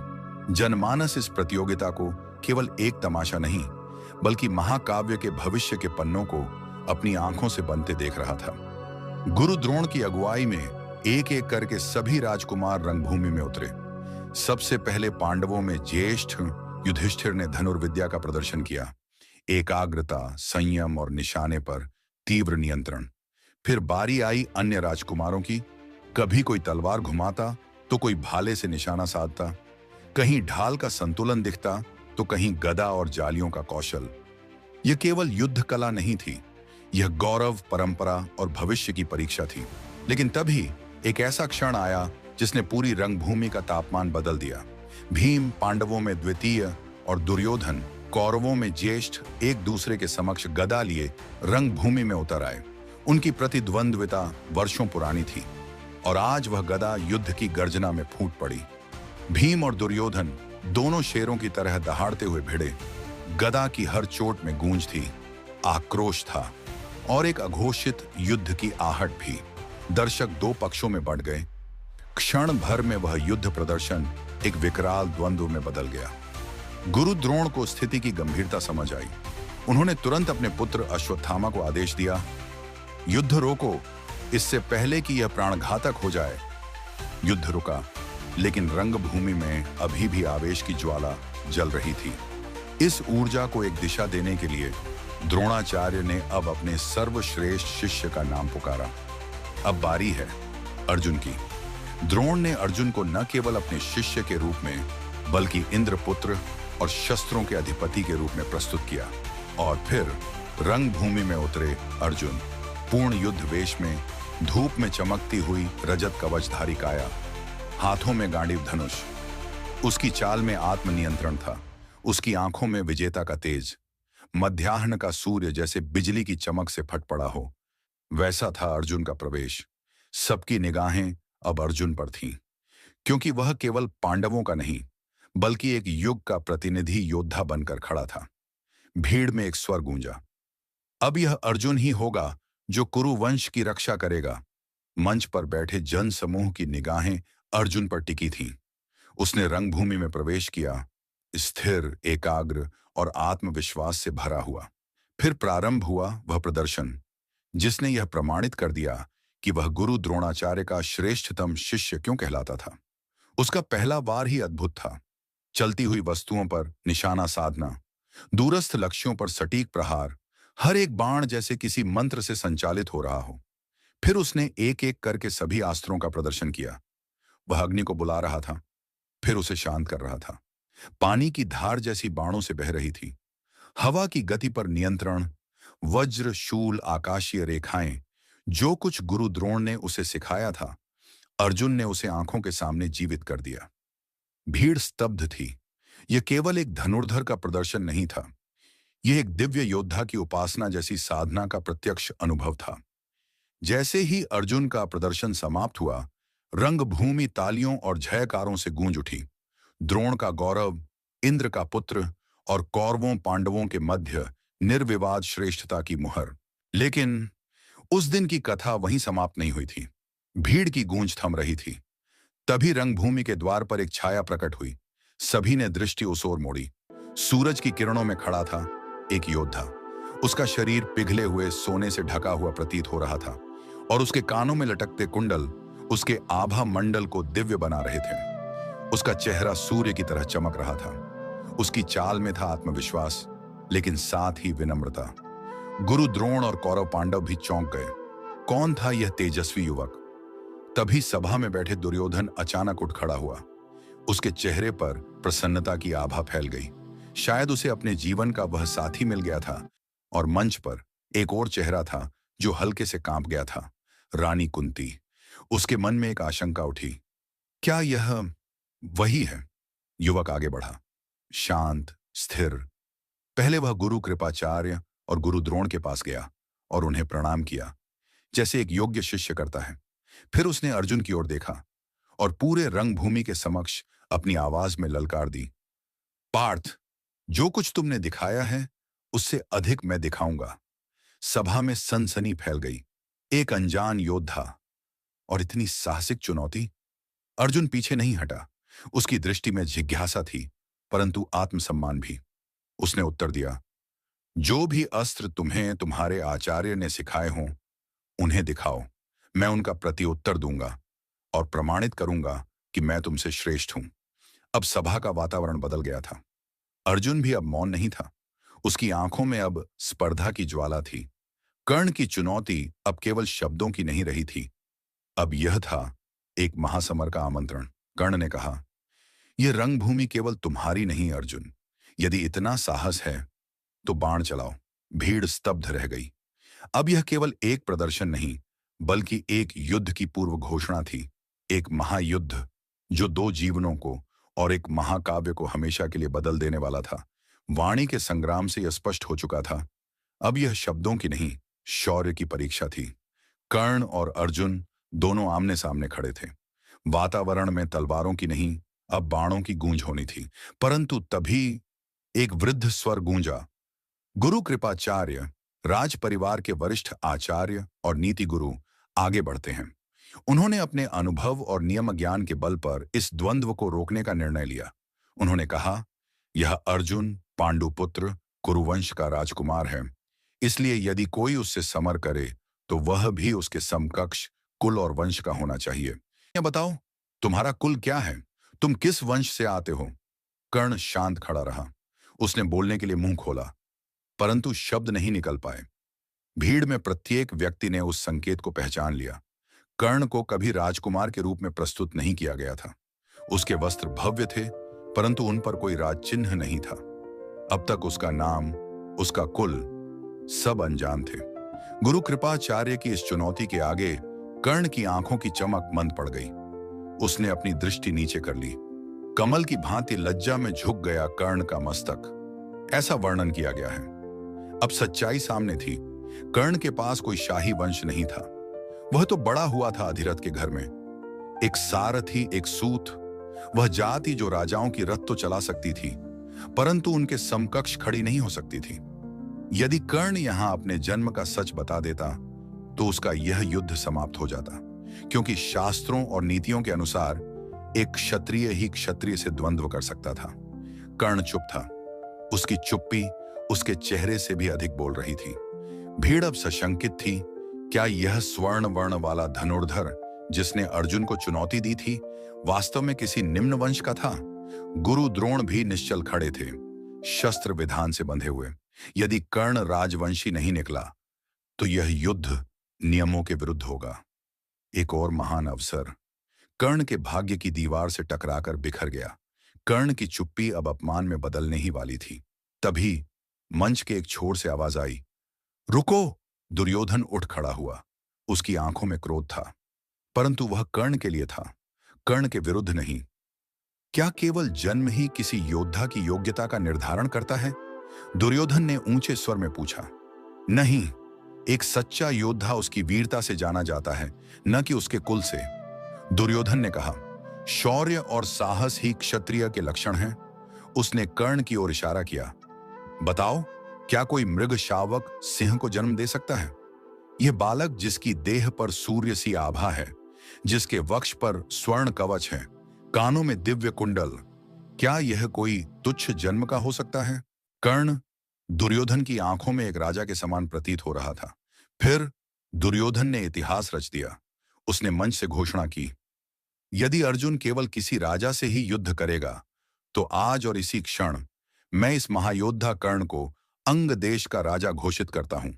जनमानस इस प्रतियोगिता को केवल एक तमाशा नहीं, बल्कि महाकाव्य के भविष्य के पन्नों को अपनी आंखों से बनते देख रहा था। गुरु द्रोण की अगुवाई में एक एक करके सभी राजकुमार रंगभूमि में उतरे। सबसे पहले पांडवों में ज्येष्ठ युधिष्ठिर ने धनुर्विद्या का प्रदर्शन किया। एकाग्रता, संयम और निशाने पर तीव्र नियंत्रण। फिर बारी आई अन्य राजकुमारों की। कभी कोई तलवार घुमाता तो कोई भाले से निशाना साधता, कहीं ढाल का संतुलन दिखता तो कहीं गदा और जालियों का कौशल। यह केवल युद्ध कला नहीं थी, यह गौरव, परंपरा और भविष्य की परीक्षा थी। लेकिन तभी एक ऐसा क्षण आया जिसने पूरी रंगभूमि का तापमान बदल दिया। भीम पांडवों में द्वितीय और दुर्योधन कौरवों में ज्येष्ठ एक दूसरे के समक्ष गदा लिए रंगभूमि में उतर आए। उनकी प्रतिद्वंद्विता वर्षों पुरानी थी और आज वह गदा युद्ध की गर्जना में फूट पड़ी। भीम और दुर्योधन दोनों शेरों की तरह दहाड़ते हुए भिड़े। गदा की हर चोट में गूंज थी, आक्रोश था और एक अघोषित युद्ध की आहट भी। दर्शक दो पक्षों में बढ़ गए। क्षण भर में वह युद्ध प्रदर्शन एक विकराल द्वंद्व में बदल गया। गुरु द्रोण को स्थिति की गंभीरता समझ आई। उन्होंने तुरंत अपने पुत्र अश्वत्थामा को आदेश दिया, युद्ध रोको, इससे पहले कि यह प्राणघातक हो जाए। युद्ध रुका, लेकिन रंगभूमि में अभी भी आवेश की ज्वाला जल रही थी। इस ऊर्जा को एक दिशा देने के लिए द्रोणाचार्य ने अब अपने सर्वश्रेष्ठ शिष्य का नाम पुकारा। अब बारी है अर्जुन की। द्रोण ने अर्जुन को न केवल अपने शिष्य के रूप में, बल्कि इंद्रपुत्र और शस्त्रों के अधिपति के रूप में प्रस्तुत किया। और फिर रंगभूमि में उतरे अर्जुन, पूर्ण युद्ध वेश में, धूप में चमकती हुई रजत कवचधारी काया, हाथों में गांडीव धनुष। उसकी चाल में आत्मनियंत्रण था, उसकी आंखों में विजेता का तेज। मध्याह्न का सूर्य जैसे बिजली की चमक से फट पड़ा हो, वैसा था अर्जुन का प्रवेश। सबकी निगाहें अब अर्जुन पर थीं, क्योंकि वह केवल पांडवों का नहीं, बल्कि एक युग का प्रतिनिधि योद्धा बनकर खड़ा था। भीड़ में एक स्वर गूंजा, अब यह अर्जुन ही होगा जो कुरुवंश की रक्षा करेगा। मंच पर बैठे जन समूह की निगाहें अर्जुन पर टिकी थीं। उसने रंगभूमि में प्रवेश किया, स्थिर, एकाग्र और आत्मविश्वास से भरा हुआ। फिर प्रारंभ हुआ वह प्रदर्शन जिसने यह प्रमाणित कर दिया कि वह गुरु द्रोणाचार्य का श्रेष्ठतम शिष्य क्यों कहलाता था। उसका पहला वार ही अद्भुत था। चलती हुई वस्तुओं पर निशाना साधना, दूरस्थ लक्ष्यों पर सटीक प्रहार, हर एक बाण जैसे किसी मंत्र से संचालित हो रहा हो। फिर उसने एक एक करके सभी अस्त्रों का प्रदर्शन किया। वह अग्नि को बुला रहा था, फिर उसे शांत कर रहा था। पानी की धार जैसी बाणों से बह रही थी। हवा की गति पर नियंत्रण, वज्र, शूल, आकाशीय रेखाएं जो कुछ गुरु द्रोण ने उसे सिखाया था, अर्जुन ने उसे आंखों के सामने जीवित कर दिया। भीड़ स्तब्ध थी। यह केवल एक धनुर्धर का प्रदर्शन नहीं था, यह एक दिव्य योद्धा की उपासना जैसी साधना का प्रत्यक्ष अनुभव था। जैसे ही अर्जुन का प्रदर्शन समाप्त हुआ, रंगभूमि तालियों और जयकारों से गूंज उठी। द्रोण का गौरव, इंद्र का पुत्र और कौरवों पांडवों के मध्य निर्विवाद श्रेष्ठता की मुहर। लेकिन उस दिन की कथा वहीं समाप्त नहीं हुई थी। भीड़ की गूंज थम रही थी। तभी रंगभूमि के द्वार पर एक छाया प्रकट हुई। सभी ने दृष्टि उस ओर मोड़ी। सूरज की किरणों में खड़ा था एक योद्धा। उसका शरीर पिघले हुए सोने से ढका हुआ प्रतीत हो रहा था और उसके कानों में लटकते कुंडल उसके आभा मंडल को दिव्य बना रहे थे। उसका चेहरा सूर्य की तरह चमक रहा था। उसकी चाल में था आत्मविश्वास, लेकिन साथ ही विनम्रता। गुरु द्रोण और कौरव पांडव भी चौंक गए। कौन था यह तेजस्वी युवक? तभी सभा में बैठे दुर्योधन अचानक उठ खड़ा हुआ। उसके चेहरे पर प्रसन्नता की आभा फैल गई। शायद उसे अपने जीवन का वह साथी मिल गया था। और मंच पर एक और चेहरा था जो हल्के से कांप गया था, रानी कुंती। उसके मन में एक आशंका उठी। क्या यह वही है? युवक आगे बढ़ा, शांत, स्थिर। पहले वह गुरु कृपाचार्य और गुरु द्रोण के पास गया और उन्हें प्रणाम किया, जैसे एक योग्य शिष्य करता है। फिर उसने अर्जुन की ओर देखा और पूरे रंगभूमि के समक्ष अपनी आवाज में ललकार दी, पार्थ, जो कुछ तुमने दिखाया है उससे अधिक मैं दिखाऊंगा। सभा में सनसनी फैल गई। एक अनजान योद्धा और इतनी साहसिक चुनौती। अर्जुन पीछे नहीं हटा। उसकी दृष्टि में जिज्ञासा थी, परंतु आत्मसम्मान भी। उसने उत्तर दिया, जो भी अस्त्र तुम्हें तुम्हारे आचार्य ने सिखाए हों, उन्हें दिखाओ। मैं उनका प्रत्युत्तर दूंगा और प्रमाणित करूंगा कि मैं तुमसे श्रेष्ठ हूं। अब सभा का वातावरण बदल गया था। अर्जुन भी अब मौन नहीं था। उसकी आंखों में अब स्पर्धा की ज्वाला थी। कर्ण की चुनौती अब केवल शब्दों की नहीं रही थी, अब यह था एक महासमर का आमंत्रण। कर्ण ने कहा, यह रंगभूमि केवल तुम्हारी नहीं अर्जुन। यदि इतना साहस है तो बाण चलाओ। भीड़ स्तब्ध रह गई। अब यह केवल एक प्रदर्शन नहीं, बल्कि एक युद्ध की पूर्व घोषणा थी। एक महायुद्ध जो दो जीवनों को और एक महाकाव्य को हमेशा के लिए बदल देने वाला था। वाणी के संग्राम से यह स्पष्ट हो चुका था। अब यह शब्दों की नहीं, शौर्य की परीक्षा थी। कर्ण और अर्जुन दोनों आमने सामने खड़े थे। वातावरण में तलवारों की नहीं, अब बाणों की गूंज होनी थी। परंतु तभी एक वृद्ध स्वर गूंजा। गुरु कृपाचार्य, राज परिवार के वरिष्ठ आचार्य और नीति गुरु, आगे बढ़ते हैं। उन्होंने अपने अनुभव और नियम ज्ञान के बल पर इस द्वंद्व को रोकने का निर्णय लिया। उन्होंने कहा, यह अर्जुन पांडुपुत्र कुरुवंश का राजकुमार है, इसलिए यदि कोई उससे समर करे तो वह भी उसके समकक्ष कुल और वंश का होना चाहिए। यह बताओ, तुम्हारा कुल क्या है? तुम किस वंश से आते हो? कर्ण शांत खड़ा रहा। उसने बोलने के लिए मुंह खोला, परंतु शब्द नहीं निकल पाए। भीड़ में प्रत्येक व्यक्ति ने उस संकेत को पहचान लिया। कर्ण को कभी राजकुमार के रूप में प्रस्तुत नहीं किया गया था। उसके वस्त्र भव्य थे, परंतु उन पर कोई राज चिन्ह नहीं था। अब तक उसका नाम, उसका कुल, सब अनजान थे। गुरु कृपाचार्य की इस चुनौती के आगे कर्ण की आंखों की चमक मंद पड़ गई। उसने अपनी दृष्टि नीचे कर ली। कमल की भांति लज्जा में झुक गया कर्ण का मस्तक, ऐसा वर्णन किया गया है। अब सच्चाई सामने थी। कर्ण के पास कोई शाही वंश नहीं था। वह तो बड़ा हुआ था अधिरथ के घर में। एक सारथी, एक सूत, वह जाति जो राजाओं की रथ तो चला सकती थी, परंतु उनके समकक्ष खड़ी नहीं हो सकती थी। यदि कर्ण यहां अपने जन्म का सच बता देता तो उसका यह युद्ध समाप्त हो जाता, क्योंकि शास्त्रों और नीतियों के अनुसार एक क्षत्रिय ही क्षत्रिय से द्वंद्व कर सकता था। कर्ण चुप था। उसकी चुप्पी उसके चेहरे से भी अधिक बोल रही थी। भीड़ अब सशंकित थी। क्या यह स्वर्ण वर्ण वाला धनुर्धर जिसने अर्जुन को चुनौती दी थी वास्तव में किसी निम्न वंश का था? गुरु द्रोण भी निश्चल खड़े थे, शस्त्र विधान से बंधे हुए। यदि कर्ण राजवंशी नहीं निकला तो यह युद्ध नियमों के विरुद्ध होगा। एक और महान अवसर कर्ण के भाग्य की दीवार से टकराकर बिखर गया। कर्ण की चुप्पी अब अपमान में बदलने ही वाली थी। तभी मंच के एक छोर से आवाज आई, रुको! दुर्योधन उठ खड़ा हुआ। उसकी आंखों में क्रोध था, परंतु वह कर्ण के लिए था, कर्ण के विरुद्ध नहीं। क्या केवल जन्म ही किसी योद्धा की योग्यता का निर्धारण करता है? दुर्योधन ने ऊंचे स्वर में पूछा। नहीं, एक सच्चा योद्धा उसकी वीरता से जाना जाता है, न कि उसके कुल से। दुर्योधन ने कहा, शौर्य और साहस ही क्षत्रिय के लक्षण हैं। उसने कर्ण की ओर इशारा किया। बताओ, क्या कोई मृग शावक सिंह को जन्म दे सकता है? यह बालक जिसकी देह पर सूर्य सी आभा है, जिसके वक्ष पर स्वर्ण कवच है, कानों में दिव्य कुंडल, क्या यह कोई तुच्छ जन्म का हो सकता है? कर्ण दुर्योधन की आंखों में एक राजा के समान प्रतीत हो रहा था। फिर दुर्योधन ने इतिहास रच दिया। उसने मंच से घोषणा की, यदि अर्जुन केवल किसी राजा से ही युद्ध करेगा, तो आज और इसी क्षण मैं इस महायोद्धा कर्ण को अंग देश का राजा घोषित करता हूं।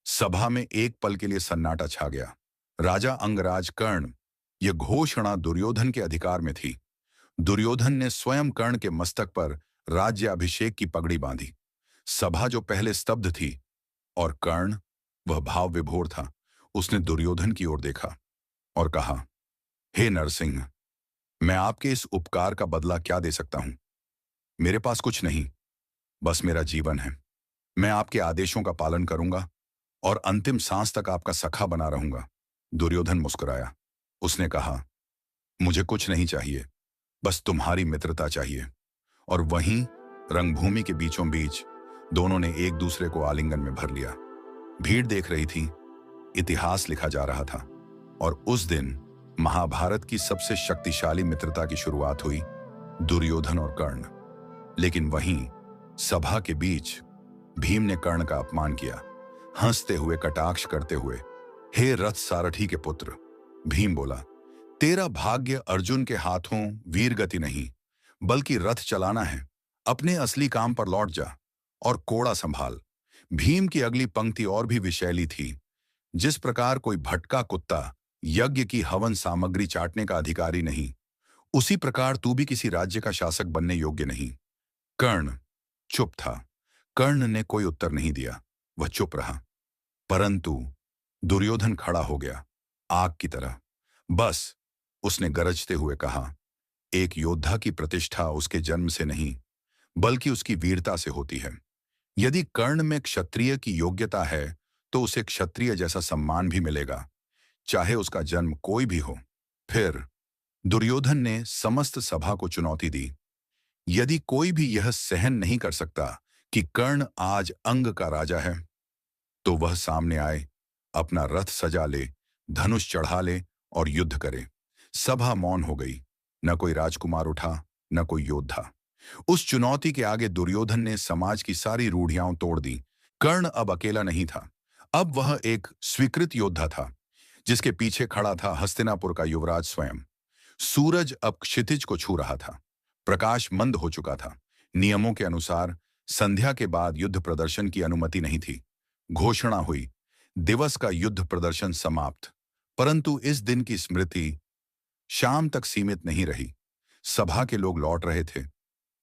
सभा में एक पल के लिए सन्नाटा छा गया। राजा अंगराज कर्ण, यह घोषणा दुर्योधन के अधिकार में थी। दुर्योधन ने स्वयं कर्ण के मस्तक पर राज्याभिषेक की पगड़ी बांधी। सभा जो पहले स्तब्ध थी, और कर्ण, वह भाव विभोर था। उसने दुर्योधन की ओर देखा और कहा, हे नरसिंह, मैं आपके इस उपकार का बदला क्या दे सकता हूं? मेरे पास कुछ नहीं, बस मेरा जीवन है। मैं आपके आदेशों का पालन करूंगा और अंतिम सांस तक आपका सखा बना रहूंगा। दुर्योधन मुस्कुराया। उसने कहा, मुझे कुछ नहीं चाहिए, बस तुम्हारी मित्रता चाहिए। और वहीं रंगभूमि के बीचों बीच दोनों ने एक दूसरे को आलिंगन में भर लिया। भीड़ देख रही थी, इतिहास लिखा जा रहा था, और उस दिन महाभारत की सबसे शक्तिशाली मित्रता की शुरुआत हुई, दुर्योधन और कर्ण। लेकिन वहीं सभा के बीच भीम ने कर्ण का अपमान किया, हंसते हुए, कटाक्ष करते हुए। हे रथ सारथी के पुत्र, भीम बोला, तेरा भाग्य अर्जुन के हाथों वीर गति नहीं, बल्कि रथ चलाना है। अपने असली काम पर लौट जा और कोड़ा संभाल। भीम की अगली पंक्ति और भी विषैली थी। जिस प्रकार कोई भटका कुत्ता यज्ञ की हवन सामग्री चाटने का अधिकारी नहीं, उसी प्रकार तू भी किसी राज्य का शासक बनने योग्य नहीं। कर्ण चुप था। कर्ण ने कोई उत्तर नहीं दिया, वह चुप रहा। परंतु दुर्योधन खड़ा हो गया, आग की तरह। बस, उसने गरजते हुए कहा, एक योद्धा की प्रतिष्ठा उसके जन्म से नहीं, बल्कि उसकी वीरता से होती है। यदि कर्ण में क्षत्रिय की योग्यता है, तो उसे क्षत्रिय जैसा सम्मान भी मिलेगा, चाहे उसका जन्म कोई भी हो। फिर दुर्योधन ने समस्त सभा को चुनौती दी। यदि कोई भी यह सहन नहीं कर सकता कि कर्ण आज अंग का राजा है, तो वह सामने आए, अपना रथ सजा ले, धनुष चढ़ा ले और युद्ध करे। सभा मौन हो गई। न कोई राजकुमार उठा, न कोई योद्धा। उस चुनौती के आगे दुर्योधन ने समाज की सारी रूढ़ियां तोड़ दी। कर्ण अब अकेला नहीं था, अब वह एक स्वीकृत योद्धा था, जिसके पीछे खड़ा था हस्तिनापुर का युवराज स्वयं। सूरज अब क्षितिज को छू रहा था, प्रकाश मंद हो चुका था। नियमों के अनुसार संध्या के बाद युद्ध प्रदर्शन की अनुमति नहीं थी। घोषणा हुई, दिवस का युद्ध प्रदर्शन समाप्त। परंतु इस दिन की स्मृति शाम तक सीमित नहीं रही। सभा के लोग लौट रहे थे,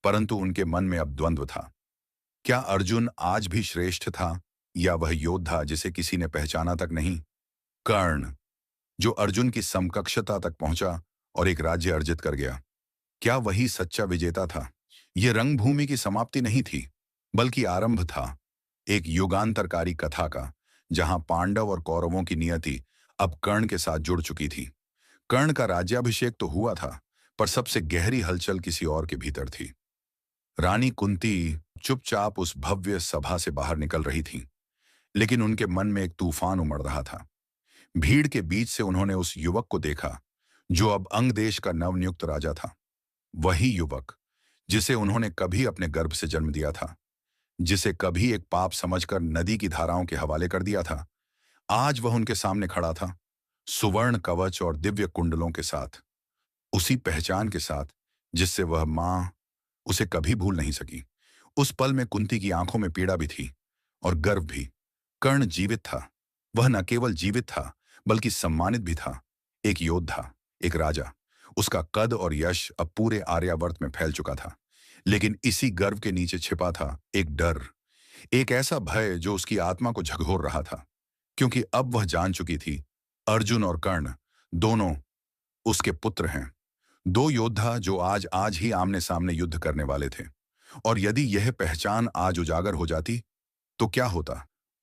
परंतु उनके मन में अब द्वंद्व था। क्या अर्जुन आज भी श्रेष्ठ था, या वह योद्धा जिसे किसी ने पहचाना तक नहीं? कर्ण, जो अर्जुन की समकक्षता तक पहुंचा और एक राज्य अर्जित कर गया, क्या वही सच्चा विजेता था? यह रंगभूमि की समाप्ति नहीं थी, बल्कि आरंभ था एक युगांतरकारी कथा का, जहां पांडव और कौरवों की नियति अब कर्ण के साथ जुड़ चुकी थी। कर्ण का राज्याभिषेक तो हुआ था, पर सबसे गहरी हलचल किसी और के भीतर थी। रानी कुंती चुपचाप उस भव्य सभा से बाहर निकल रही थी, लेकिन उनके मन में एक तूफान उमड़ रहा था। भीड़ के बीच से उन्होंने उस युवक को देखा, जो अब अंग देश का नवनियुक्त राजा था। वही युवक जिसे उन्होंने कभी अपने गर्भ से जन्म दिया था, जिसे कभी एक पाप समझकर नदी की धाराओं के हवाले कर दिया था। आज वह उनके सामने खड़ा था, सुवर्ण कवच और दिव्य कुंडलों के साथ, उसी पहचान के साथ जिससे वह मां उसे कभी भूल नहीं सकी। उस पल में कुंती की आंखों में पीड़ा भी थी और गर्व भी। कर्ण जीवित था। वह न केवल जीवित था, बल्कि सम्मानित भी था। एक योद्धा, एक राजा। उसका कद और यश अब पूरे आर्यावर्त में फैल चुका था। लेकिन इसी गर्व के नीचे छिपा था एक डर, एक ऐसा भय जो उसकी आत्मा को झकझोर रहा था, क्योंकि अब वह जान चुकी थी अर्जुन और कर्ण दोनों उसके पुत्र हैं। दो योद्धा जो आज आज ही आमने सामने युद्ध करने वाले थे। और यदि यह पहचान आज उजागर हो जाती तो क्या होता?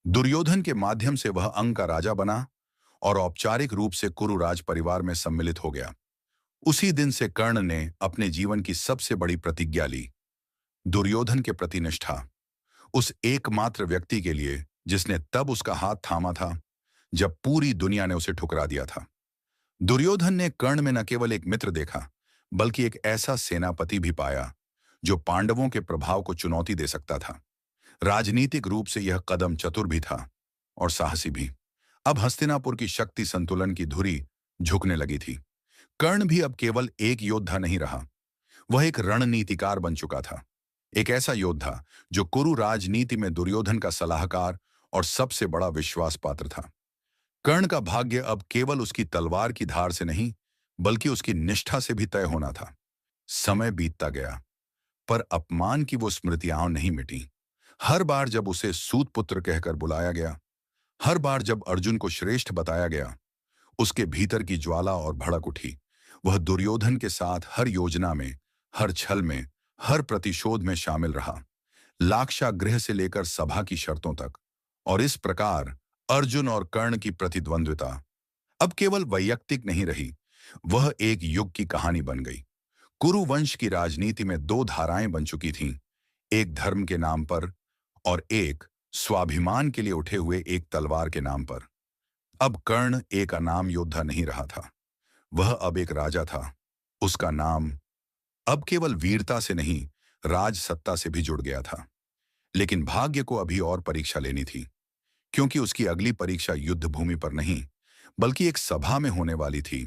दुर्योधन के माध्यम से वह अंग का राजा बना और औपचारिक रूप से कुरु राज परिवार में सम्मिलित हो गया। उसी दिन से कर्ण ने अपने जीवन की सबसे बड़ी प्रतिज्ञा ली, दुर्योधन के प्रति निष्ठा। उस एकमात्र व्यक्ति के लिए जिसने तब उसका हाथ थामा था जब पूरी दुनिया ने उसे ठुकरा दिया था। दुर्योधन ने कर्ण में न केवल एक मित्र देखा, बल्कि एक ऐसा सेनापति भी पाया जो पांडवों के प्रभाव को चुनौती दे सकता था। राजनीतिक रूप से यह कदम चतुर भी था और साहसी भी। अब हस्तिनापुर की शक्ति संतुलन की धुरी झुकने लगी थी। कर्ण भी अब केवल एक योद्धा नहीं रहा, वह एक रणनीतिकार बन चुका था। एक ऐसा योद्धा जो कुरु राजनीति में दुर्योधन का सलाहकार और सबसे बड़ा विश्वास पात्र था। कर्ण का भाग्य अब केवल उसकी तलवार की धार से नहीं, बल्कि उसकी निष्ठा से भी तय होना था। समय बीतता गया, पर अपमान की वो स्मृतियां नहीं मिटी। हर बार जब उसे सूत पुत्र कहकर बुलाया गया, हर बार जब अर्जुन को श्रेष्ठ बताया गया, उसके भीतर की ज्वाला और भड़क उठी। वह दुर्योधन के साथ हर योजना में, हर छल में, हर प्रतिशोध में शामिल रहा, लाक्षागृह से लेकर सभा की शर्तों तक। और इस प्रकार अर्जुन और कर्ण की प्रतिद्वंद्विता अब केवल वैयक्तिक नहीं रही, वह एक युग की कहानी बन गई। कुरु वंश की राजनीति में दो धाराएं बन चुकी थीं, एक धर्म के नाम पर और एक स्वाभिमान के लिए उठे हुए एक तलवार के नाम पर। अब कर्ण एक अनाम योद्धा नहीं रहा था, वह अब एक राजा था। उसका नाम अब केवल वीरता से नहीं, राज सत्ता से भी जुड़ गया था। लेकिन भाग्य को अभी और परीक्षा लेनी थी, क्योंकि उसकी अगली परीक्षा युद्ध भूमि पर नहीं, बल्कि एक सभा में होने वाली थी,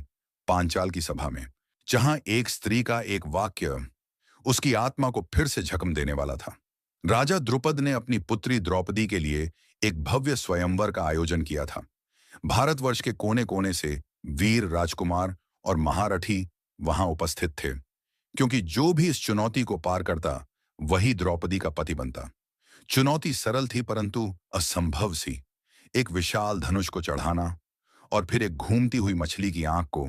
पांचाल की सभा में, जहां एक स्त्री का एक वाक्य उसकी आत्मा को फिर से झकम देने वाला था। राजा द्रुपद ने अपनी पुत्री द्रौपदी के लिए एक भव्य स्वयंवर का आयोजन किया था। भारतवर्ष के कोने कोने से वीर राजकुमार और महारथी वहां उपस्थित थे, क्योंकि जो भी इस चुनौती को पार करता वही द्रौपदी का पति बनता। चुनौती सरल थी परंतु असंभव सी। एक विशाल धनुष को चढ़ाना और फिर एक घूमती हुई मछली की आंख को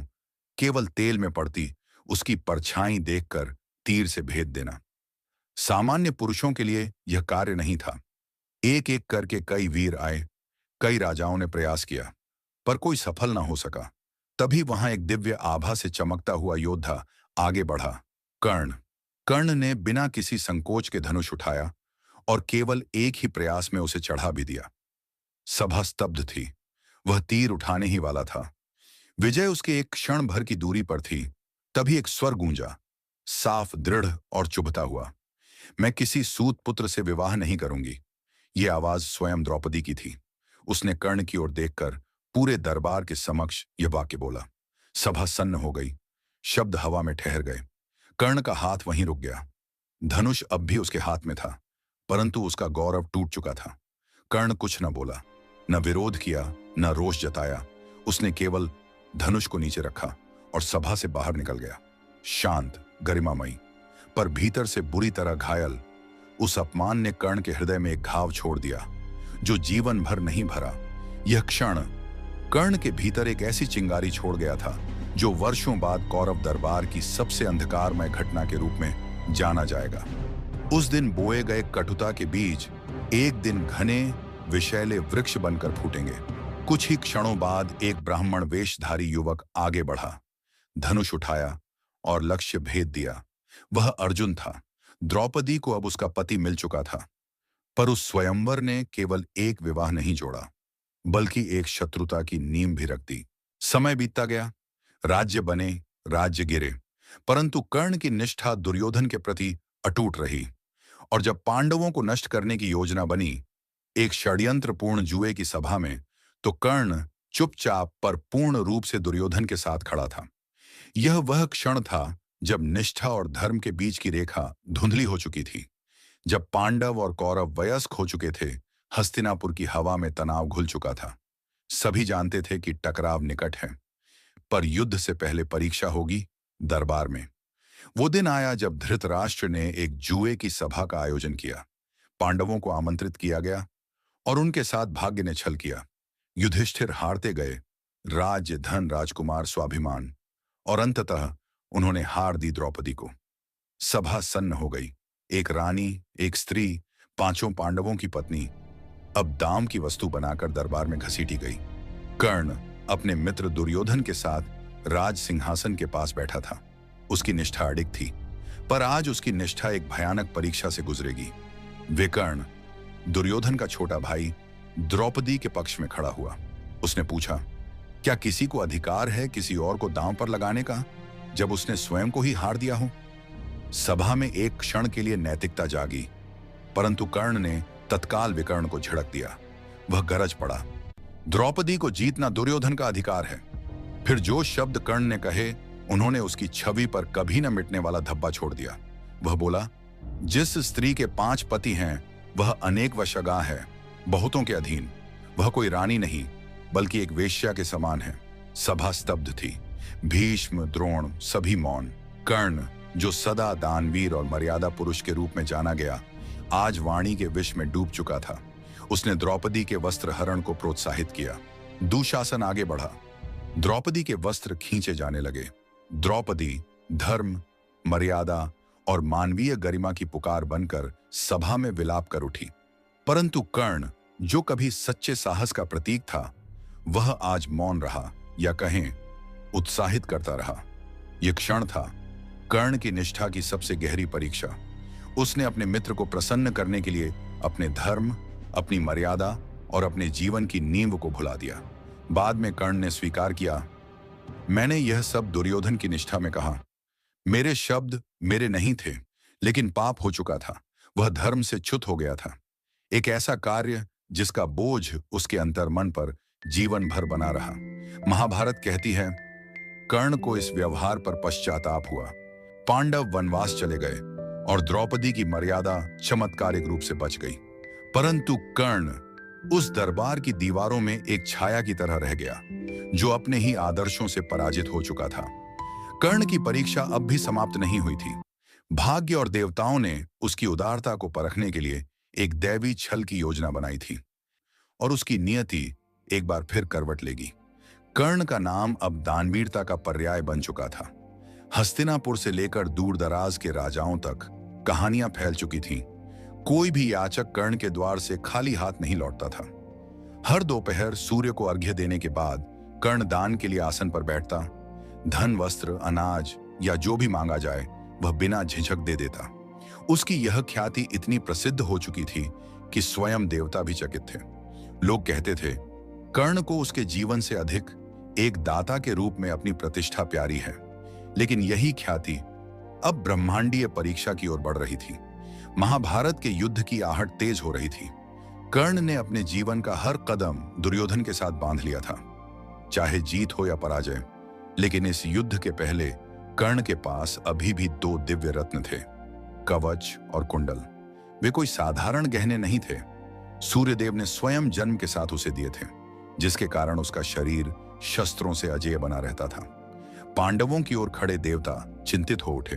केवल तेल में पड़ती उसकी परछाई देखकर तीर से भेद देना। सामान्य पुरुषों के लिए यह कार्य नहीं था। एक एक करके कई वीर आए, कई राजाओं ने प्रयास किया, पर कोई सफल ना हो सका। तभी वहां एक दिव्य आभा से चमकता हुआ योद्धा आगे बढ़ा, कर्ण। कर्ण ने बिना किसी संकोच के धनुष उठाया और केवल एक ही प्रयास में उसे चढ़ा भी दिया। सभा स्तब्ध थी, वह तीर उठाने ही वाला था। विजय उसके एक क्षण भर की दूरी पर थी। तभी एक स्वर गूंजा, साफ, दृढ़ और चुभता हुआ, मैं किसी सूत पुत्र से विवाह नहीं करूंगी। ये आवाज स्वयं द्रौपदी की थी। उसने कर्ण की ओर देखकर पूरे दरबार के समक्ष यह वाक्य बोला। सभा सन्न हो गई, शब्द हवा में ठहर गए। कर्ण का हाथ वहीं रुक गया। धनुष अब भी उसके हाथ में था, परंतु उसका गौरव टूट चुका था। कर्ण कुछ न बोला, न विरोध किया, न रोष जताया। उसने केवल धनुष को नीचे रखा और सभा से बाहर निकल गया, शांत, गरिमामयी, पर भीतर से बुरी तरह घायल। उस अपमान ने कर्ण के हृदय में एक घाव छोड़ दिया जो जीवन भर नहीं भरा। यह क्षण कर्ण के भीतर एक ऐसी चिंगारी छोड़ गया था जो वर्षों बाद कौरव दरबार की सबसे अंधकारमय घटना के रूप में जाना जाएगा। उस दिन बोए गए कटुता के बीज एक दिन घने विषैले वृक्ष बनकर फूटेंगे। कुछ ही क्षणों बाद एक ब्राह्मण वेशधारी युवक आगे बढ़ा, धनुष उठाया और लक्ष्य भेद दिया। वह अर्जुन था। द्रौपदी को अब उसका पति मिल चुका था, पर उस स्वयंवर ने केवल एक विवाह नहीं जोड़ा, बल्कि एक शत्रुता की नींव भी रख दी। समय बीतता गया, राज्य बने, राज्य गिरे, परंतु कर्ण की निष्ठा दुर्योधन के प्रति अटूट रही। और जब पांडवों को नष्ट करने की योजना बनी, एक षड्यंत्रपूर्ण जुए की सभा में, तो कर्ण चुपचाप पर पूर्ण रूप से दुर्योधन के साथ खड़ा था। यह वह क्षण था जब निष्ठा और धर्म के बीच की रेखा धुंधली हो चुकी थी, जब पांडव और कौरव वयस्क हो चुके थे, हस्तिनापुर की हवा में तनाव घुल चुका था। सभी जानते थे कि टकराव निकट है, पर युद्ध से पहले परीक्षा होगी दरबार में। वो दिन आया जब धृतराष्ट्र ने एक जुए की सभा का आयोजन किया। पांडवों को आमंत्रित किया गया और उनके साथ भाग्य ने छल किया। युधिष्ठिर हारते गए, राज्य, धन, राजकुमार, स्वाभिमान, और अंततः उन्होंने हार दी द्रौपदी को। सभा सन्न हो गई। एक रानी, एक स्त्री, पांचों पांडवों की पत्नी अब दाम की वस्तु बनाकर दरबार में घसीटी गई। कर्ण अपने मित्र दुर्योधन के साथ राज सिंहासन के पास बैठा था। उसकी निष्ठा अडिग थी, पर आज उसकी निष्ठा एक भयानक परीक्षा से गुजरेगी। विकर्ण, दुर्योधन का छोटा भाई, द्रौपदी के पक्ष में खड़ा हुआ। उसने पूछा, क्या किसी को अधिकार है किसी और को दांव पर लगाने का, जब उसने स्वयं को ही हार दिया हो? सभा में एक क्षण के लिए नैतिकता जागी, परंतु कर्ण ने तत्काल विकर्ण को झिड़क दिया। वह गरज पड़ा, द्रौपदी को जीतना दुर्योधन का अधिकार है। फिर जो शब्द कर्ण ने कहे, उन्होंने उसकी छवि पर कभी न मिटने वाला धब्बा छोड़ दिया। वह बोला, जिस स्त्री के 5 पति हैं, वह अनेक वशगा है, बहुतों के अधीन। वह कोई रानी नहीं, बल्कि एक वेश्या के समान है। सभा स्तब्ध थी। भीष्म, द्रोण सभी मौन। कर्ण, जो सदा दानवीर और मर्यादा पुरुष के रूप में जाना गया, आज वाणी के विष में डूब चुका था। उसने द्रौपदी के वस्त्र हरण को प्रोत्साहित किया। दुशासन आगे बढ़ा। द्रौपदी के वस्त्र खींचे जाने लगे। द्रौपदी धर्म, मर्यादा और मानवीय गरिमा की पुकार बनकर सभा में विलाप कर उठी। परंतु कर्ण, जो कभी सच्चे साहस का प्रतीक था, वह आज मौन रहा, या कहें उत्साहित करता रहा। यह क्षण था कर्ण की निष्ठा की सबसे गहरी परीक्षा। उसने अपने मित्र को प्रसन्न करने के लिए अपने धर्म, अपनी मर्यादा और अपने जीवन की नींव को भुला दिया। बाद में कर्ण ने स्वीकार किया, मैंने यह सब दुर्योधन की निष्ठा में कहा। मेरे शब्द मेरे नहीं थे, लेकिन पाप हो चुका था। वह धर्म से च्युत हो गया था। एक ऐसा कार्य जिसका बोझ उसके अंतर्मन पर जीवन भर बना रहा। महाभारत कहती है, कर्ण को इस व्यवहार पर पश्चाताप हुआ। पांडव वनवास चले गए और द्रौपदी की मर्यादा चमत्कारिक रूप से बच गई। परंतु कर्ण उस दरबार की दीवारों में एक छाया की तरह रह गया, जो अपने ही आदर्शों से पराजित हो चुका था। कर्ण की परीक्षा अब भी समाप्त नहीं हुई थी। भाग्य और देवताओं ने उसकी उदारता को परखने के लिए एक दैवी छल की योजना बनाई थी, और उसकी नियति एक बार फिर करवट लेगी। कर्ण का नाम अब दानवीरता का पर्याय बन चुका था। हस्तिनापुर से लेकर दूर दराज के राजाओं तक कहानियां फैल चुकी थीं। कोई भी याचक कर्ण के द्वार से खाली हाथ नहीं लौटता था। हर दोपहर सूर्य को अर्घ्य देने के बाद कर्ण दान के लिए आसन पर बैठता। धन, वस्त्र, अनाज या जो भी मांगा जाए, वह बिना झिझक दे देता। उसकी यह ख्याति इतनी प्रसिद्ध हो चुकी थी कि स्वयं देवता भी चकित थे। लोग कहते थे, कर्ण को उसके जीवन से अधिक एक दाता के रूप में अपनी प्रतिष्ठा प्यारी है। लेकिन यही ख्याति अब ब्रह्मांडीय परीक्षा की ओर बढ़ रही थी। महाभारत के युद्ध की आहट तेज हो रही थी। कर्ण ने अपने जीवन का हर कदम दुर्योधन के साथ बांध लिया था, चाहे जीत हो या पराजय। लेकिन इस युद्ध के पहले कर्ण के पास अभी भी 2 दिव्य रत्न थे, कवच और कुंडल। वे कोई साधारण गहने नहीं थे। सूर्यदेव ने स्वयं जन्म के साथ उसे दिए थे, जिसके कारण उसका शरीर शस्त्रों से अजेय बना रहता था। पांडवों की ओर खड़े देवता चिंतित हो उठे,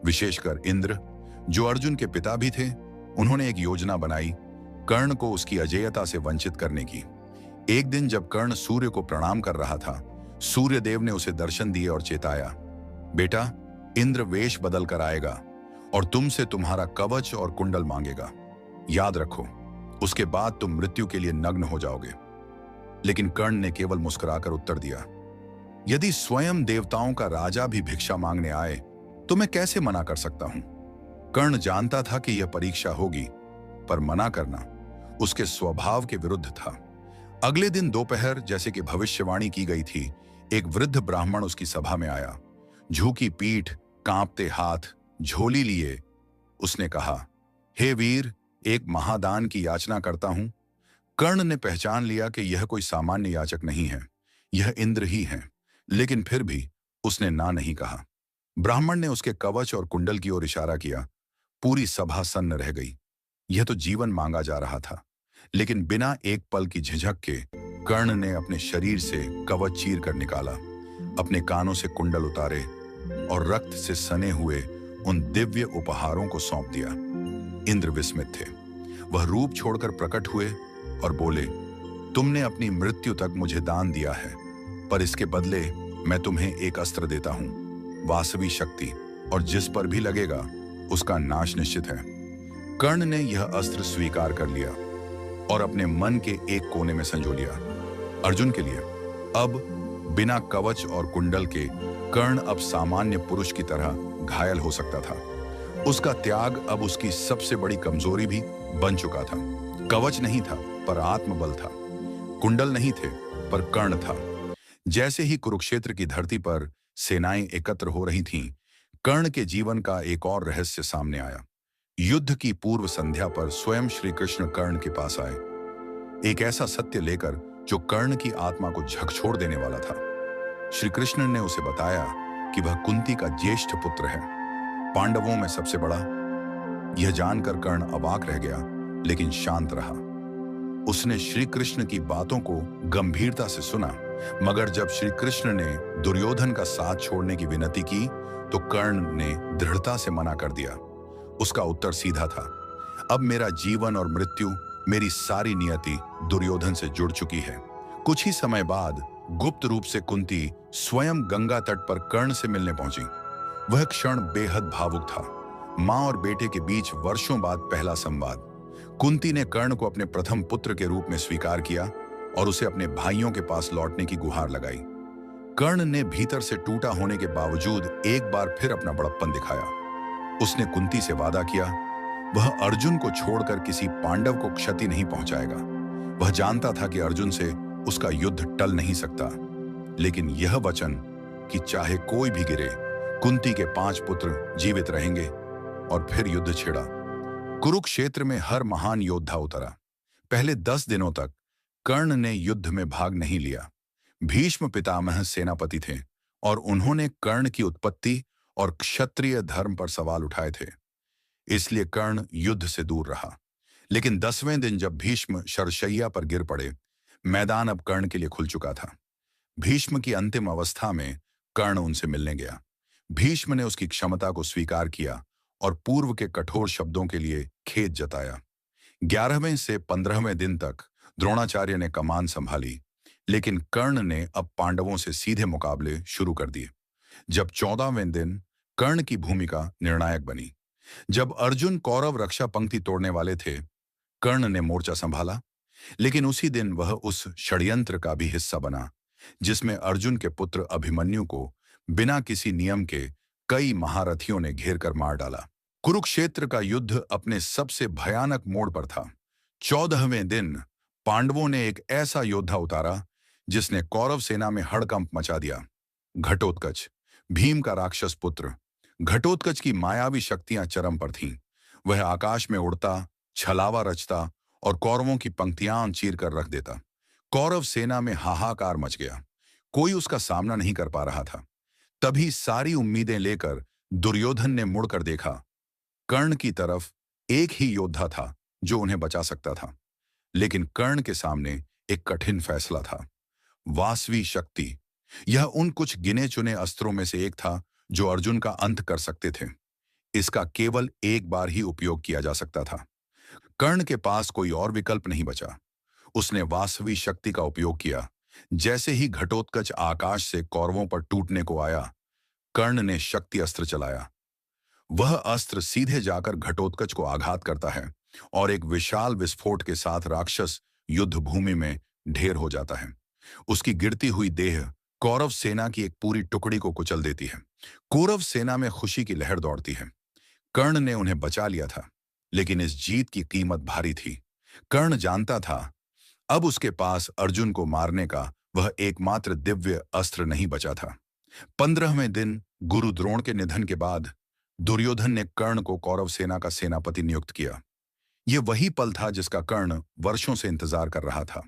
विशेषकर इंद्र, जो अर्जुन के पिता भी थे। उन्होंने एक योजना बनाई कर्ण को उसकी अजेयता से वंचित करने की। एक दिन जब कर्ण सूर्य को प्रणाम कर रहा था, सूर्यदेव ने उसे दर्शन दिए और चेताया, बेटा, इंद्र वेश बदल कर आएगा और तुमसे तुम्हारा कवच और कुंडल मांगेगा। याद रखो, उसके बाद तुम मृत्यु के लिए नग्न हो जाओगे। लेकिन कर्ण ने केवल मुस्कुराकर उत्तर दिया, यदि स्वयं देवताओं का राजा भी भिक्षा मांगने आए तो मैं कैसे मना कर सकता हूं। कर्ण जानता था कि यह परीक्षा होगी, पर मना करना उसके स्वभाव के विरुद्ध था। अगले दिन दोपहर, जैसे कि भविष्यवाणी की गई थी, एक वृद्ध ब्राह्मण उसकी सभा में आया। झुकी पीठ, कांपते हाथ, झोली लिए उसने कहा, हे वीर, एक महादान की याचना करता हूं। कर्ण ने पहचान लिया कि यह कोई सामान्य याचक नहीं है, यह इंद्र ही है, लेकिन फिर भी उसने ना नहीं कहा। ब्राह्मण ने उसके कवच और कुंडल की ओर इशारा किया। पूरी सभा सन्न रह गई। यह तो जीवन मांगा जा रहा था, लेकिन बिना एक पल की झिझक के कर्ण ने अपने शरीर से कवच चीर कर निकाला, अपने कानों से कुंडल उतारे और रक्त से सने हुए उन दिव्य उपहारों को सौंप दिया। इंद्र विस्मित थे। वह रूप छोड़कर प्रकट हुए और बोले, तुमने अपनी मृत्यु तक मुझे दान दिया है, पर इसके बदले मैं तुम्हें एक अस्त्र देता हूं, वासवी शक्ति, और जिस पर भी लगेगा उसका नाश निश्चित है। कर्ण ने यह अस्त्र स्वीकार कर लिया और अपने मन के एक कोने में संजो लिया। अर्जुन के लिए अब बिना कवच और कुंडल के कर्ण अब सामान्य पुरुष की तरह घायल हो सकता था। उसका त्याग अब उसकी सबसे बड़ी कमजोरी भी बन चुका था। कवच नहीं था पर आत्मबल था, कुंडल नहीं थे पर कर्ण था। जैसे ही कुरुक्षेत्र की धरती पर सेनाएं एकत्र हो रही थीं, कर्ण के जीवन का एक और रहस्य सामने आया। युद्ध की पूर्व संध्या पर स्वयं श्री कृष्ण कर्ण के पास आए, एक ऐसा सत्य लेकर जो कर्ण की आत्मा को झकझोर देने वाला था। श्री कृष्ण ने उसे बताया कि वह कुंती का ज्येष्ठ पुत्र है, पांडवों में सबसे बड़ा। यह जानकर कर्ण अवाक रह गया, लेकिन शांत रहा। उसने श्री कृष्ण की बातों को गंभीरता से सुना, मगर जब श्री कृष्ण ने दुर्योधन का साथ छोड़ने की विनती की तो कर्ण ने दृढ़ता से मना कर दिया। उसका उत्तर सीधा था, अब मेरा जीवन और मृत्यु, मेरी सारी नियति दुर्योधन से जुड़ चुकी है। कुछ ही समय बाद गुप्त रूप से कुंती स्वयं गंगा तट पर कर्ण से मिलने पहुंची। वह क्षण बेहद भावुक था, मां और बेटे के बीच वर्षों बाद पहला संवाद। कुंती ने कर्ण को अपने प्रथम पुत्र के रूप में स्वीकार किया और उसे अपने भाइयों के पास लौटने की गुहार लगाई। कर्ण ने भीतर से टूटा होने के बावजूद एक बार फिर अपना बड़प्पन दिखाया। उसने कुंती से वादा किया, वह अर्जुन को छोड़कर किसी पांडव को क्षति नहीं पहुंचाएगा। वह जानता था कि अर्जुन से उसका युद्ध टल नहीं सकता, लेकिन यह वचन कि चाहे कोई भी गिरे, कुंती के 5 पुत्र जीवित रहेंगे। और फिर युद्ध छिड़ा। कुरुक्षेत्र में हर महान योद्धा उतरा। पहले 10 दिनों तक कर्ण ने युद्ध में भाग नहीं लिया। भीष्म पितामह सेनापति थे और उन्होंने कर्ण की उत्पत्ति और क्षत्रिय धर्म पर सवाल उठाए थे, इसलिए कर्ण युद्ध से दूर रहा। लेकिन 10वें दिन जब भीष्म शरशैया पर गिर पड़े, मैदान अब कर्ण के लिए खुल चुका था। भीष्म की अंतिम अवस्था में कर्ण उनसे मिलने गया। भीष्म ने उसकी क्षमता को स्वीकार किया और पूर्व के कठोर शब्दों के लिए खेद जताया। 11वें से 15वें दिन तक द्रोणाचार्य ने कमान संभाली, लेकिन कर्ण ने अब पांडवों से सीधे मुकाबले शुरू कर दिए। जब 14वें दिन कर्ण की भूमिका निर्णायक बनी। जब अर्जुन कौरव रक्षा पंक्ति तोड़ने वाले थे, कर्ण ने मोर्चा संभाला, लेकिन उसी दिन वह उस षड्यंत्र का भी हिस्सा बना जिसमें अर्जुन के पुत्र अभिमन्यु को बिना किसी नियम के कई महारथियों ने घेर कर मार डाला। कुरुक्षेत्र का युद्ध अपने सबसे भयानक मोड़ पर था। 14वें दिन पांडवों ने एक ऐसा योद्धा उतारा जिसने कौरव सेना में हड़कंप मचा दिया। घटोत्कच, भीम का राक्षस पुत्र। घटोत्कच की मायावी शक्तियां चरम पर थीं। वह आकाश में उड़ता, छलावा रचता और कौरवों की पंक्तियां चीर कर रख देता। कौरव सेना में हाहाकार मच गया। कोई उसका सामना नहीं कर पा रहा था। तभी सारी उम्मीदें लेकर दुर्योधन ने मुड़कर देखा। कर्ण की तरफ एक ही योद्धा था जो उन्हें बचा सकता था, लेकिन कर्ण के सामने एक कठिन फैसला था, वासवी शक्ति। यह उन कुछ गिने चुने अस्त्रों में से एक था जो अर्जुन का अंत कर सकते थे। इसका केवल एक बार ही उपयोग किया जा सकता था। कर्ण के पास कोई और विकल्प नहीं बचा। उसने वासवी शक्ति का उपयोग किया। जैसे ही घटोत्कच आकाश से कौरवों पर टूटने को आया, कर्ण ने शक्ति अस्त्र चलाया। वह अस्त्र सीधे जाकर घटोत्कच को आघात करता है और एक विशाल विस्फोट के साथ राक्षस युद्ध भूमि में ढेर हो जाता है। उसकी गिरती हुई देह कौरव सेना की एक पूरी टुकड़ी को कुचल देती है। कौरव सेना में खुशी की लहर दौड़ती है। कर्ण ने उन्हें बचा लिया था, लेकिन इस जीत की कीमत भारी थी। कर्ण जानता था अब उसके पास अर्जुन को मारने का वह एकमात्र दिव्य अस्त्र नहीं बचा था। 15वें दिन गुरु द्रोण के निधन के बाद दुर्योधन ने कर्ण को कौरव सेना का सेनापति नियुक्त किया। यह वही पल था जिसका कर्ण वर्षों से इंतजार कर रहा था।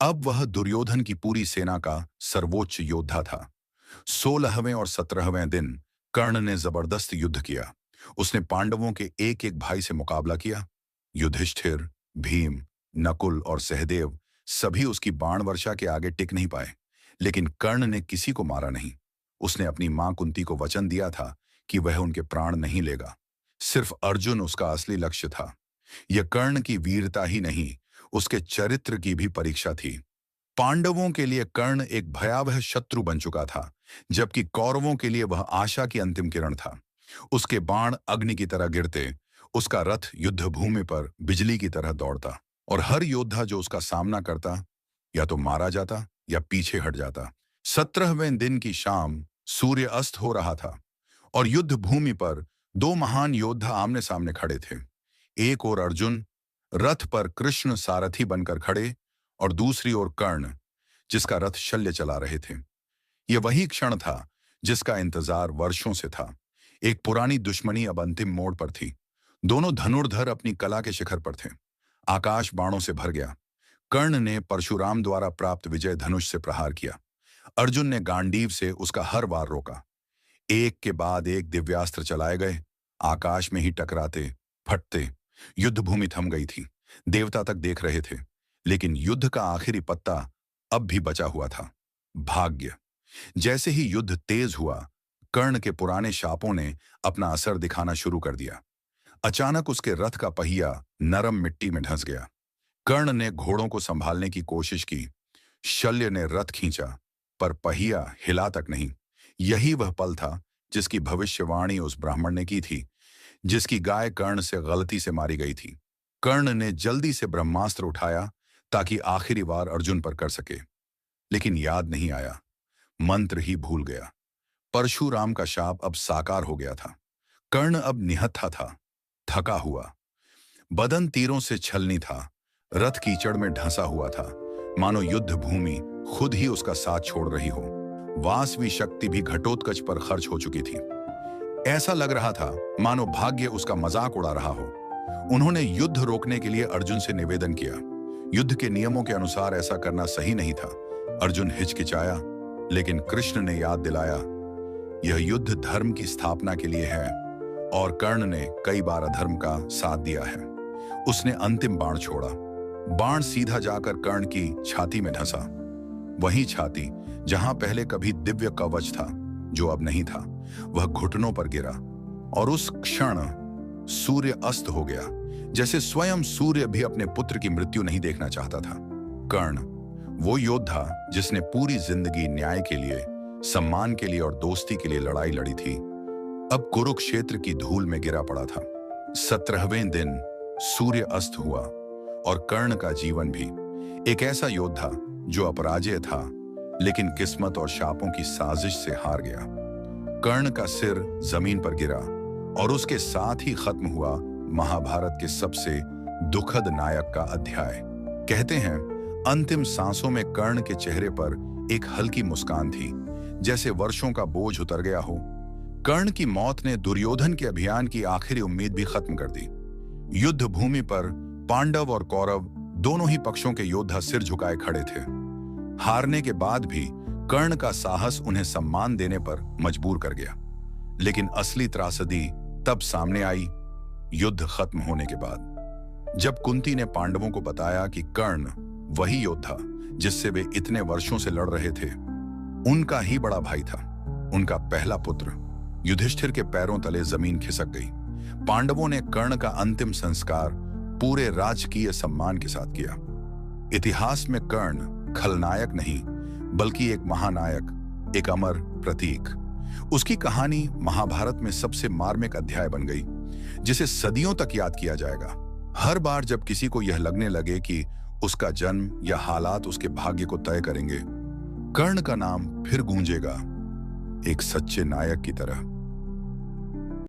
अब वह दुर्योधन की पूरी सेना का सर्वोच्च योद्धा था। 16वें और 17वें दिन कर्ण ने जबरदस्त युद्ध किया। उसने पांडवों के एक एक भाई से मुकाबला किया। युधिष्ठिर, भीम, नकुल और सहदेव सभी उसकी बाण वर्षा के आगे टिक नहीं पाए, लेकिन कर्ण ने किसी को मारा नहीं। उसने अपनी मां कुंती को वचन दिया था कि वह उनके प्राण नहीं लेगा। सिर्फ अर्जुन उसका असली लक्ष्य था। यह कर्ण की वीरता ही नहीं, उसके चरित्र की भी परीक्षा थी। पांडवों के लिए कर्ण एक भयावह शत्रु बन चुका था, जबकि कौरवों के लिए वह आशा की अंतिम किरण था। उसके बाण अग्नि की तरह गिरते, उसका रथ युद्ध भूमि पर बिजली की तरह दौड़ता, और हर योद्धा जो उसका सामना करता या तो मारा जाता या पीछे हट जाता। 17वें दिन की शाम सूर्य अस्त हो रहा था और युद्ध भूमि पर दो महान योद्धा आमने सामने खड़े थे। एक ओर अर्जुन रथ पर कृष्ण सारथी बनकर खड़े, और दूसरी ओर कर्ण जिसका रथ शल्य चला रहे थे। यह वही क्षण था जिसका इंतजार वर्षों से था। एक पुरानी दुश्मनी अब अंतिम मोड़ पर थी। दोनों धनुर्धर अपनी कला के शिखर पर थे। आकाश बाणों से भर गया। कर्ण ने परशुराम द्वारा प्राप्त विजय धनुष से प्रहार किया। अर्जुन ने गांडीव से उसका हर वार रोका। एक के बाद एक दिव्यास्त्र चलाए गए, आकाश में ही टकराते, फटते। युद्ध भूमि थम गई थी। देवता तक देख रहे थे, लेकिन युद्ध का आखिरी पत्ता अब भी बचा हुआ था, भाग्य। जैसे ही युद्ध तेज हुआ, कर्ण के पुराने शापों ने अपना असर दिखाना शुरू कर दिया। अचानक उसके रथ का पहिया नरम मिट्टी में धंस गया। कर्ण ने घोड़ों को संभालने की कोशिश की। शल्य ने रथ खींचा, पर पहिया हिला तक नहीं। यही वह पल था जिसकी भविष्यवाणी उस ब्राह्मण ने की थी, जिसकी गाय कर्ण से गलती से मारी गई थी। कर्ण ने जल्दी से ब्रह्मास्त्र उठाया ताकि आखिरी वार अर्जुन पर कर सके, लेकिन याद नहीं आया, मंत्र ही भूल गया। परशुराम का शाप अब साकार हो गया था। कर्ण अब निहत्था था, थका हुआ। बदन तीरों से छलनी था, रथ कीचड़ में ढंसा हुआ था, मानो युद्ध भूमि खुद ही उसका साथ छोड़ रही हो। वासवी शक्ति भी घटोत्कच पर खर्च हो चुकी थी। ऐसा लग रहा था मानो भाग्य उसका मजाक उड़ा रहा हो। उन्होंने युद्ध रोकने के लिए अर्जुन से निवेदन किया। युद्ध के नियमों के अनुसार ऐसा करना सही नहीं था। अर्जुन हिचकिचाया, लेकिन कृष्ण ने याद दिलाया, यह युद्ध धर्म की स्थापना के लिए है, और कर्ण ने कई बार अधर्म का साथ दिया है। उसने अंतिम बाण छोड़ा। बाण सीधा जाकर कर्ण की छाती में धंसा। वही छाती जहां पहले कभी दिव्य कवच था, जो अब नहीं था। वह घुटनों पर गिरा, और उस क्षण सूर्य अस्त हो गया, जैसे स्वयं सूर्य भी अपने पुत्र की मृत्यु नहीं देखना चाहता था। कर्ण, वो योद्धा जिसने पूरी जिंदगी न्याय के लिए, सम्मान के लिए और दोस्ती के लिए लड़ाई लड़ी थी, अब कुरुक्षेत्र की धूल में गिरा पड़ा था। 17वें दिन सूर्य अस्त हुआ, और कर्ण का जीवन भी। एक ऐसा योद्धा जो अपराजेय था, लेकिन किस्मत और शापों की साजिश से हार गया। कर्ण का सिर जमीन पर गिरा, और उसके साथ ही खत्म हुआ महाभारत के सबसे दुखद नायक का अध्याय। कहते हैं, अंतिम सांसों में कर्ण के चेहरे पर एक हल्की मुस्कान थी, जैसे वर्षों का बोझ उतर गया हो। कर्ण की मौत ने दुर्योधन के अभियान की आखिरी उम्मीद भी खत्म कर दी। युद्ध भूमि पर पांडव और कौरव दोनों ही पक्षों के योद्धा सिर झुकाए खड़े थे। हारने के बाद भी कर्ण का साहस उन्हें सम्मान देने पर मजबूर कर गया। लेकिन असली त्रासदी तब सामने आई, युद्ध खत्म होने के बाद, जब कुंती ने पांडवों को बताया कि कर्ण वही योद्धा जिससे वे इतने वर्षों से लड़ रहे थे, उनका ही बड़ा भाई था, उनका पहला पुत्र। युधिष्ठिर के पैरों तले जमीन खिसक गई। पांडवों ने कर्ण का अंतिम संस्कार पूरे राजकीय सम्मान के साथ किया। इतिहास में कर्ण खलनायक नहीं, बल्कि एक महानायक, एक अमर प्रतीक। उसकी कहानी महाभारत में सबसे मार्मिक अध्याय बन गई, जिसे सदियों तक याद किया जाएगा। हर बार जब किसी को यह लगने लगे कि उसका जन्म या हालात उसके भाग्य को तय करेंगे, कर्ण का नाम फिर गूंजेगा, एक सच्चे नायक की तरह।